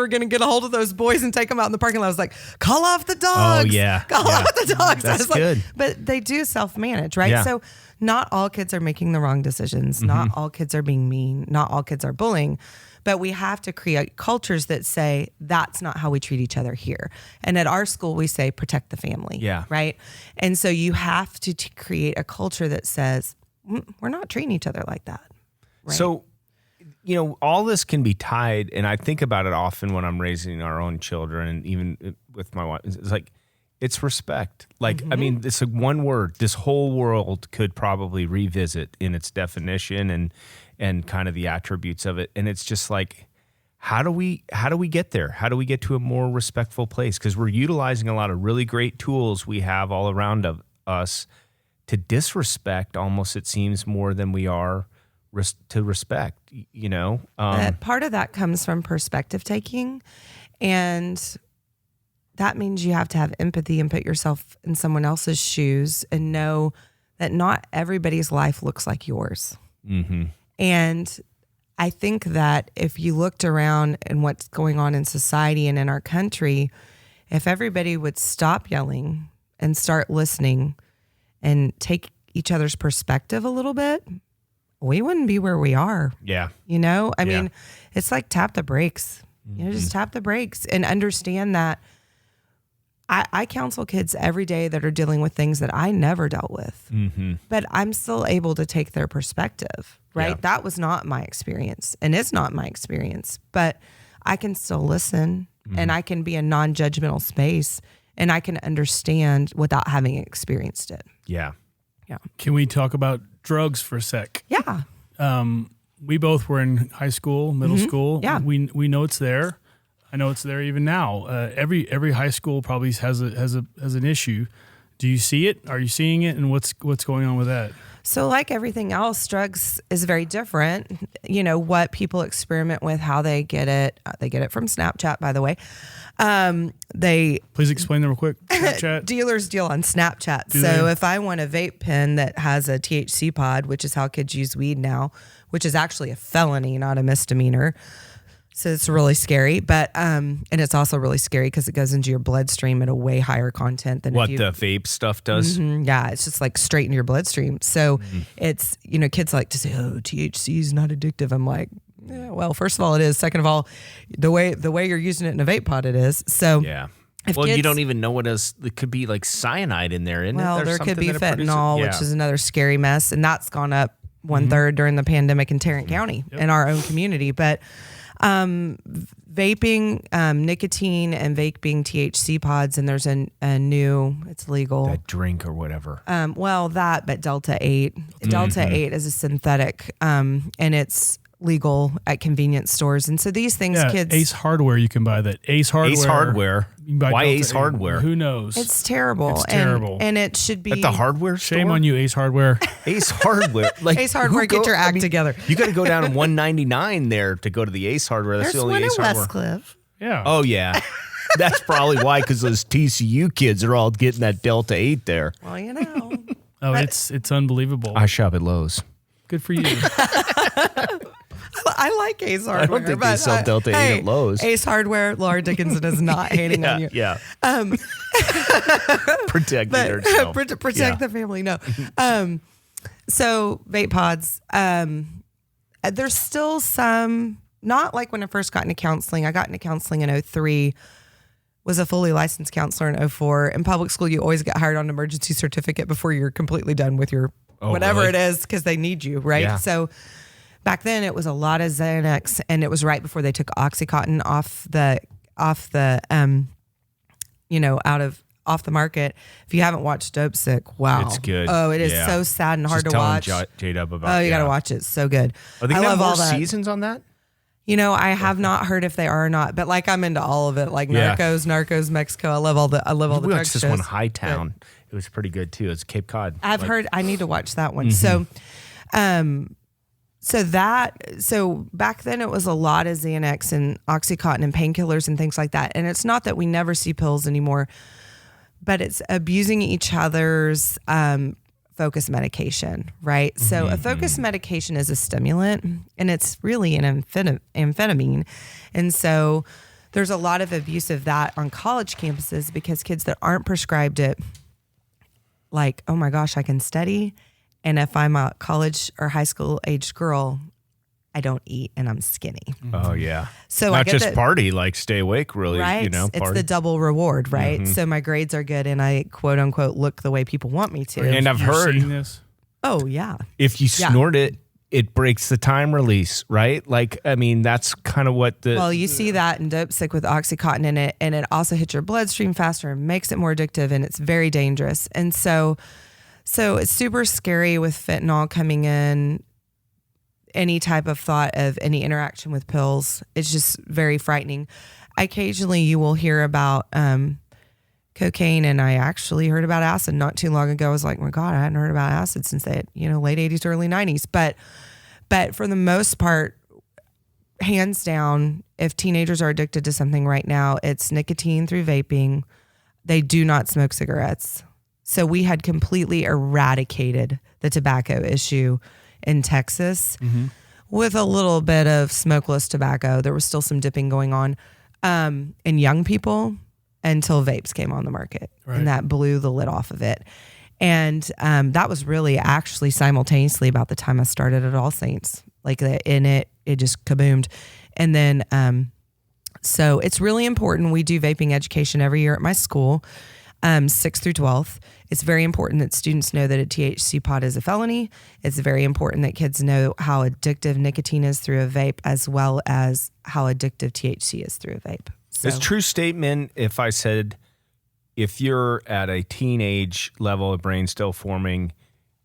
gonna get a hold of those boys and take them out in the parking lot. I was like, call off the dogs. Oh yeah, call off the dogs. That's I was good. Like, but they do self-manage, right? Yeah. So not all kids are making the wrong decisions. Not all kids are being mean. Not all kids are bullying. But we have to create cultures that say that's not how we treat each other here. And at our school, we say protect the family. Yeah. Right. And so you have to create a culture that says we're not treating each other like that. Right? So, all this can be tied, and I think about it often when I'm raising our own children, and even with my wife. It's like, it's respect. Like, I mean, it's one word this whole world could probably revisit in its definition and kind of the attributes of it. And it's just like, how do we get there? How do we get to a more respectful place? Because we're utilizing a lot of really great tools we have all around of us to disrespect almost, it seems, more than we are to respect, Part of that comes from perspective taking, and that means you have to have empathy and put yourself in someone else's shoes and know that not everybody's life looks like yours. Mm-hmm. And I think that if you looked around and what's going on in society and in our country, if everybody would stop yelling and start listening and take each other's perspective a little bit, we wouldn't be where we are. Yeah. I mean, it's like tap the brakes. Just tap the brakes and understand that I counsel kids every day that are dealing with things that I never dealt with, but I'm still able to take their perspective, right? Yeah. That was not my experience and it's not my experience, but I can still listen and I can be a non-judgmental space and I can understand without having experienced it. Yeah. Yeah. Can we talk about drugs for a sec? Yeah. We both were in high school, middle school. Yeah. We know it's there. I know it's there even now. Every high school probably has an issue. Do you see it? Are you seeing it? And what's going on with that? So like everything else, drugs is very different. What people experiment with, how they get it. They get it from Snapchat, by the way. Please explain that real quick. Snapchat. Dealers deal on Snapchat. If I want a vape pen that has a THC pod, which is how kids use weed now, which is actually a felony, not a misdemeanor. So it's really scary, but and it's also really scary because it goes into your bloodstream at a way higher content than what the vape stuff does. Yeah, it's just like straight in your bloodstream. So it's kids like to say, "Oh, THC is not addictive." I'm like, yeah, well, first of all, it is. Second of all, the way you're using it in a vape pod, it is. So yeah. Well, you don't even know what else. It could be like cyanide in there, isn't it? Well, there could be fentanyl, which is another scary mess, and that's gone up 1/3 during the pandemic in Tarrant County in our own community, but. Vaping, nicotine, and vaping THC pods, and there's a new, it's legal. That drink or whatever. But Delta 8. Delta 8 is a synthetic, and it's legal at convenience stores. And so these things, kids. Ace Hardware, you can buy that. Ace Hardware. Why Delta Ace 8. Hardware? Who knows? It's terrible. It's terrible. And it should be. At the hardware store? Shame on you, Ace Hardware. Ace Hardware. Like, Ace Hardware, get your act together. You got to go down to 199 there to go to the Ace Hardware. That's There's the only one Ace in Hardware. Westcliff. Yeah. Oh, yeah. That's probably why, because those TCU kids are all getting that Delta 8 there. Well, Oh, it's unbelievable. I shop at Lowe's. Good for you. I like Ace Hardware. I don't think they but, sell Delta 8 at Lowe's. Ace Hardware, Laura Dickinson is not hating on you. Yeah. Protect yourself. Protect the family. No. So vape pods, there's still some, not like when I first got into counseling. I got into counseling in 2003, was a fully licensed counselor in 2004. In public school, you always get hired on an emergency certificate before you're completely done with your whatever really? it is, because they need you, right? Yeah. So back then it was a lot of Xanax, and it was right before they took Oxycontin off the off the market. If you haven't watched Dope Sick, wow. It's good. Oh, it is Yeah. so sad and hard Just to telling watch. J-Dub about Oh, you got to watch it. It's so good. Are they I gonna have love all more that. seasons on that? I have not heard if they are or not, but like I'm into all of it. Like Yeah. Narcos, Mexico. I love all the We drug watched this shows. one, Hightown. It was pretty good too. It's Cape Cod. I've heard. I need to watch that one. Mm-hmm. So back then it was a lot of Xanax and Oxycontin and painkillers and things like that. And it's not that we never see pills anymore, but it's abusing each other's focus medication, right? So a focus medication is a stimulant, and it's really an amphetamine. And so there's a lot of abuse of that on college campuses because kids that aren't prescribed it, like, oh my gosh, I can study. And if I'm a college or high school aged girl, I don't eat and I'm skinny. Oh yeah. So Not I get just that- party, like stay awake, really. Right? Party. It's the double reward, right? So my grades are good and I quote unquote look the way people want me to. And I've You're heard seeing this. Oh yeah. if you snort it, it breaks the time release, right? Like, I mean, that's kind of what the. Well, you see that in Dope Sick with Oxycontin in it, and it also hits your bloodstream faster and makes it more addictive, and it's very dangerous. And so it's super scary with fentanyl coming in. Any type of thought of any interaction with pills, it's just very frightening. Occasionally you will hear about cocaine, and I actually heard about acid not too long ago. I was like, my God, I hadn't heard about acid since the late 80s, early 90s. But for the most part, hands down, if teenagers are addicted to something right now, it's nicotine through vaping. They do not smoke cigarettes. So we had completely eradicated the tobacco issue in Texas with a little bit of smokeless tobacco. There was still some dipping going on in young people until vapes came on the market, and that blew the lid off of it. And that was really actually simultaneously about the time I started at All Saints. Like in it just kaboomed. And then, so it's really important. We do vaping education every year at my school, 6th through 12th. It's very important that students know that a THC pod is a felony. It's very important that kids know how addictive nicotine is through a vape, as well as how addictive THC is through a vape. So, It's a true statement if I said, if you're at a teenage level of brain still forming,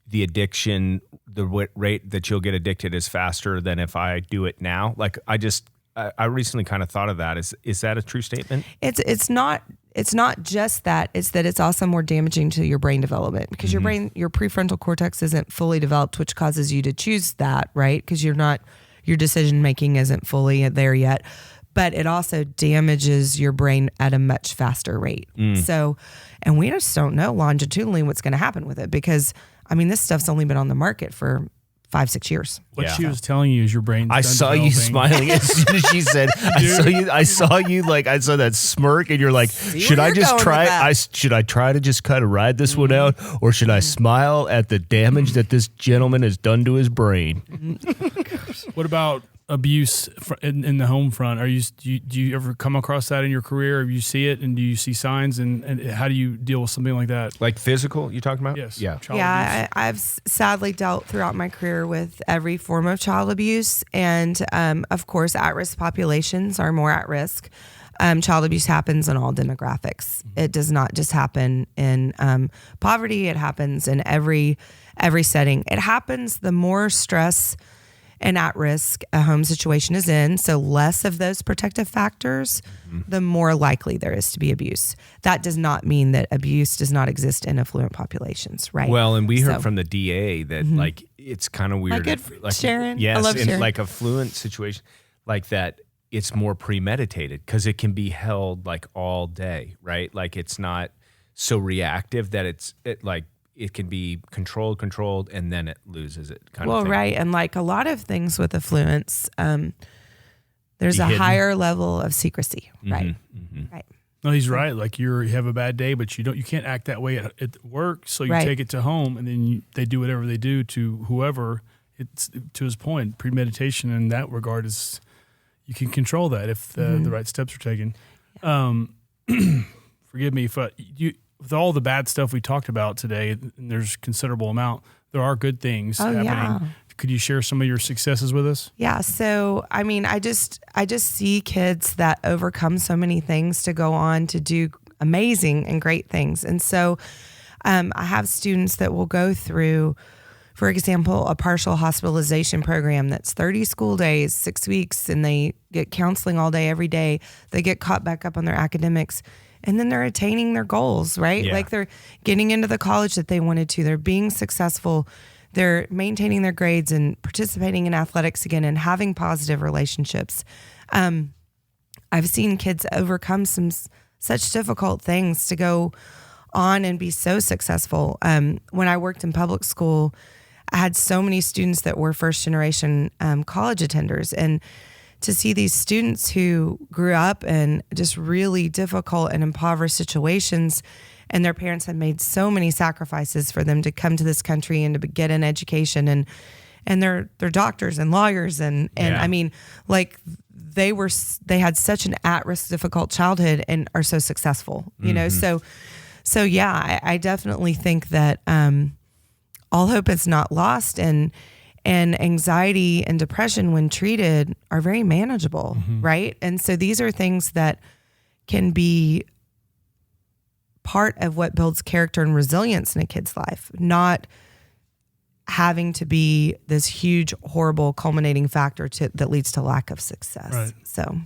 the addiction, the rate that you'll get addicted is faster than if I do it now. Like I recently kind of thought of that. Is that a true statement? It's not just that. It's that it's also more damaging to your brain development because your prefrontal cortex isn't fully developed, which causes you to choose that, right? Because your decision making isn't fully there yet. But it also damages your brain at a much faster rate. So, and we just don't know longitudinally what's going to happen with it because, I mean, this stuff's only been on the market for 5-6 years. What she was telling you is your brain. I saw you smiling as soon as she said, I saw you like, I saw that smirk and you're like, should I just try, should I try to just kind of ride this one out, or should I smile at the damage that this gentleman has done to his brain? What about abuse in the home front? Do you ever come across that in your career? Or you see it, and do you see signs, and how do you deal with something like that? Like physical, you talking about? Yes. Yeah. Child abuse. I've sadly dealt throughout my career with every form of child abuse. And of course, at-risk populations are more at risk. Child abuse happens in all demographics. It does not just happen in poverty. It happens in every setting. It happens the more stress and at risk a home situation is in, so less of those protective factors, the more likely there is to be abuse. That does not mean that abuse does not exist in affluent populations, right? Well, and we heard from the DA that like it's kind of weird. Like Sharon. Yes, I love in Sharon. like a fluent situation like that, it's more premeditated because it can be held like all day, right? Like it's not so reactive that it it can be controlled, and then it loses it kind of Well, thing. right. And like a lot of things with affluence, there's Be a hidden. higher level of secrecy. Right. Right. No, he's right. Like you have a bad day, but you can't act that way at work. So you Right. take it to home, and then they do whatever they do to whoever. It's to his point. Premeditation in that regard is you can control that if the right steps are taken. Forgive me if with all the bad stuff we talked about today, and there's considerable amount. There are good things happening. Yeah. Could you share some of your successes with us? Yeah. So, I mean, I just see kids that overcome so many things to go on to do amazing and great things. And so I have students that will go through, for example, a partial hospitalization program that's 30 school days, 6 weeks, and they get counseling all day, every day. They get caught back up on their academics, and then they're attaining their goals, right? Yeah. Like they're getting into the college that they wanted to. They're being successful. They're maintaining their grades and participating in athletics again and having positive relationships. I've seen kids overcome such difficult things to go on and be so successful. When I worked in public school, I had so many students that were first generation college attenders, and to see these students who grew up in just really difficult and impoverished situations, and their parents had made so many sacrifices for them to come to this country and to get an education, and they're doctors and lawyers, and Yeah. I mean, like they had such an at-risk, difficult childhood and are so successful, you know. So yeah, I definitely think that all hope is not lost, and anxiety and depression, when treated, are very manageable, right? And so these are things that can be part of what builds character and resilience in a kid's life, not having to be this huge, horrible, culminating factor that leads to lack of success. Right. So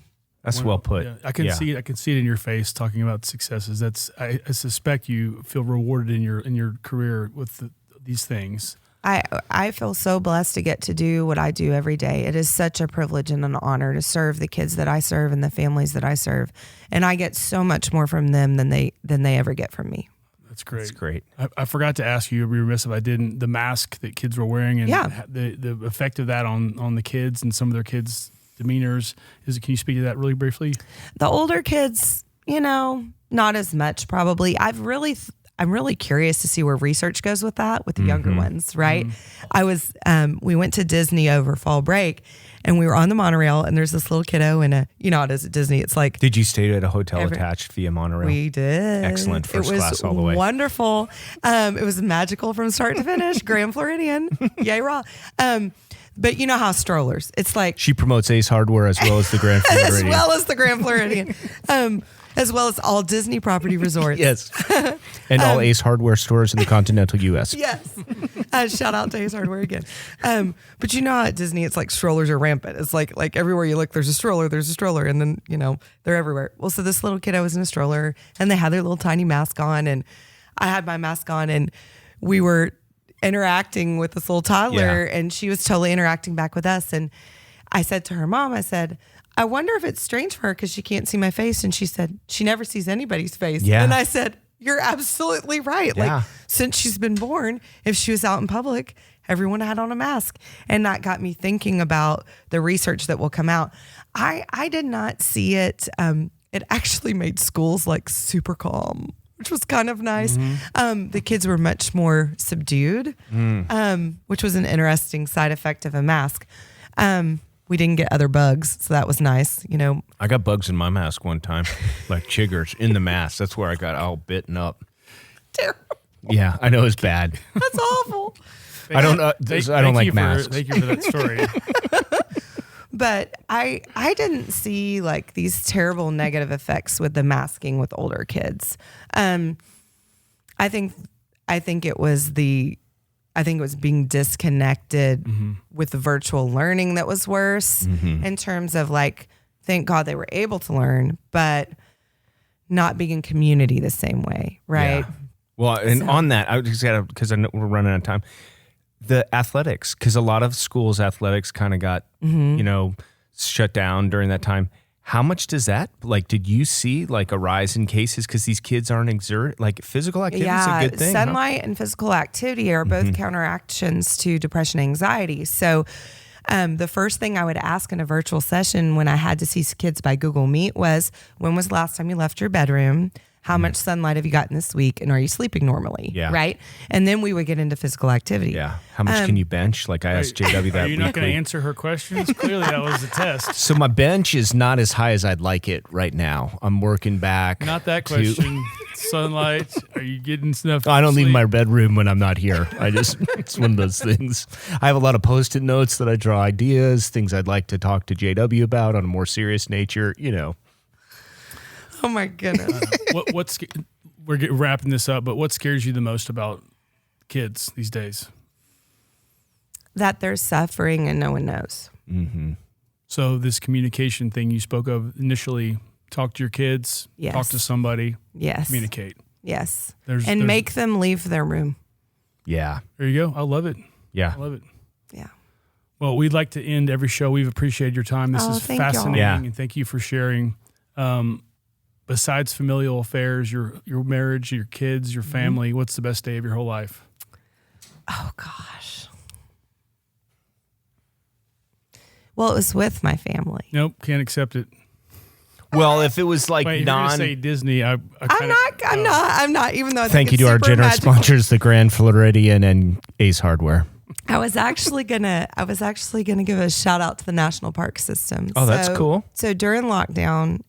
That's well put. Yeah, I can see it. I can see it in your face talking about successes. I suspect you feel rewarded in your career with these things. I feel so blessed to get to do what I do every day. It is such a privilege and an honor to serve the kids that I serve and the families that I serve. And I get so much more from them than they ever get from me. That's great. That's great. I forgot to ask you, I'd be remiss if I didn't, the mask that kids were wearing and Yeah. the effect of that on the kids and some of their kids' demeanors. Can you speak to that really briefly? The older kids, not as much probably. I'm really curious to see where research goes with that with the younger ones, right? I was, we went to Disney over fall break, and we were on the monorail, and there's this little kiddo in how it is at Disney. It's like, Did you stay at a hotel attached via monorail? we did. Excellent. First it was class all the way. Wonderful. It was magical from start to finish. Grand Floridian. Yay, raw. But you know how strollers, it's like, She promotes Ace Hardware as well as the Grand Floridian. as well as the Grand Floridian. As well as all Disney property resorts. Yes. And all Ace Hardware stores in the continental U.S. Yes. Shout out to Ace Hardware again. But you know how at Disney, it's like strollers are rampant. It's like everywhere you look, there's a stroller, and then, they're everywhere. Well, so this little kiddo was in a stroller, and they had their little tiny mask on, and I had my mask on, and we were interacting with this little toddler, and she was totally interacting back with us. And I said to her mom, I wonder if it's strange for her because she can't see my face. And she said, she never sees anybody's face. Yeah. And I said, you're absolutely right. Yeah. Like, since she's been born, if she was out in public, everyone had on a mask. And that got me thinking about the research that will come out. I did not see it. It actually made schools like super calm, which was kind of nice. The kids were much more subdued, which was an interesting side effect of a mask. We didn't get other bugs, so that was nice. I got bugs in my mask one time, like chiggers in the mask. That's where I got all bitten up. Terrible. Yeah, I know it's bad. That's awful. I don't like masks. Thank you for that story. But I didn't see like these terrible negative effects with the masking with older kids. I think it was being disconnected with the virtual learning that was worse in terms of like, thank God they were able to learn, but not being in community the same way, right? Yeah. Well, and on that, I just got because I know we're running out of time. The athletics, because a lot of schools' athletics kind of got shut down during that time. How much does that, like, did you see like a rise in cases because these kids aren't like physical activity is a good thing? Sunlight and physical activity are both counteractions to depression, anxiety. So the first thing I would ask in a virtual session when I had to see kids by Google Meet was, when was the last time you left your bedroom? How much sunlight have you gotten this week? And are you sleeping normally? Yeah. Right. And then we would get into physical activity. Yeah. How much can you bench? Like I asked JW that Are you not going to weekly. answer her questions? Clearly, that was a test. So my bench is not as high as I'd like it right now. I'm working back. Not that to- question. Sunlight. Are you getting enough? I don't leave sleep? my bedroom when I'm not here. It's one of those things. I have a lot of Post-it notes that I draw ideas, things I'd like to talk to JW about on a more serious nature, you know. Oh my goodness. We're wrapping this up, but what scares you the most about kids these days? That they're suffering and no one knows. So this communication thing you spoke of initially, talk to your kids, Yes. talk to somebody, Yes. communicate. Yes. There's- Make them leave their room. Yeah. There you go. I love it. Yeah. I love it. Yeah. Well, we'd like to end every show. We've appreciated your time. This Oh, is thank y'all. fascinating, Yeah. and thank you for sharing. Besides familial affairs, your marriage, your kids, your family, what's the best day of your whole life? Oh gosh. Well, it was with my family. Nope, can't accept it. Well, if it was like Wait, if you're gonna say Disney, I'm not. Even though I think Thank you it's to our super generous magical. sponsors, the Grand Floridian and Ace Hardware. I was actually gonna give a shout out to the National Park System. Oh, that's cool. So during lockdown,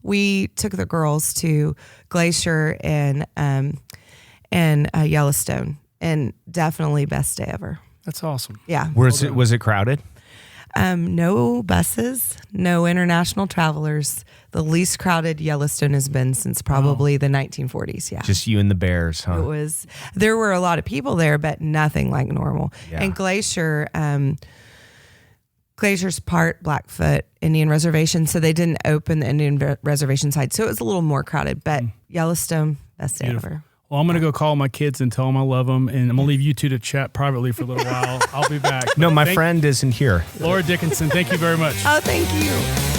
we took the girls to Glacier and Yellowstone, and definitely best day ever. That's awesome. Yeah. Was it crowded? No buses, no international travelers. The least crowded Yellowstone has been since probably the 1940s. Yeah. Just you and the bears, huh? There were a lot of people there, but nothing like normal. Yeah. And Glacier's part Blackfoot Indian Reservation, so they didn't open the Indian Reservation side, so it was a little more crowded. But Yellowstone, best day Beautiful. ever. Well, I'm going to go call my kids and tell them I love them, and I'm going to leave you two to chat privately for a little while. I'll be back. No, my friend isn't here. Laura Dickinson, thank you very much. Oh, thank you.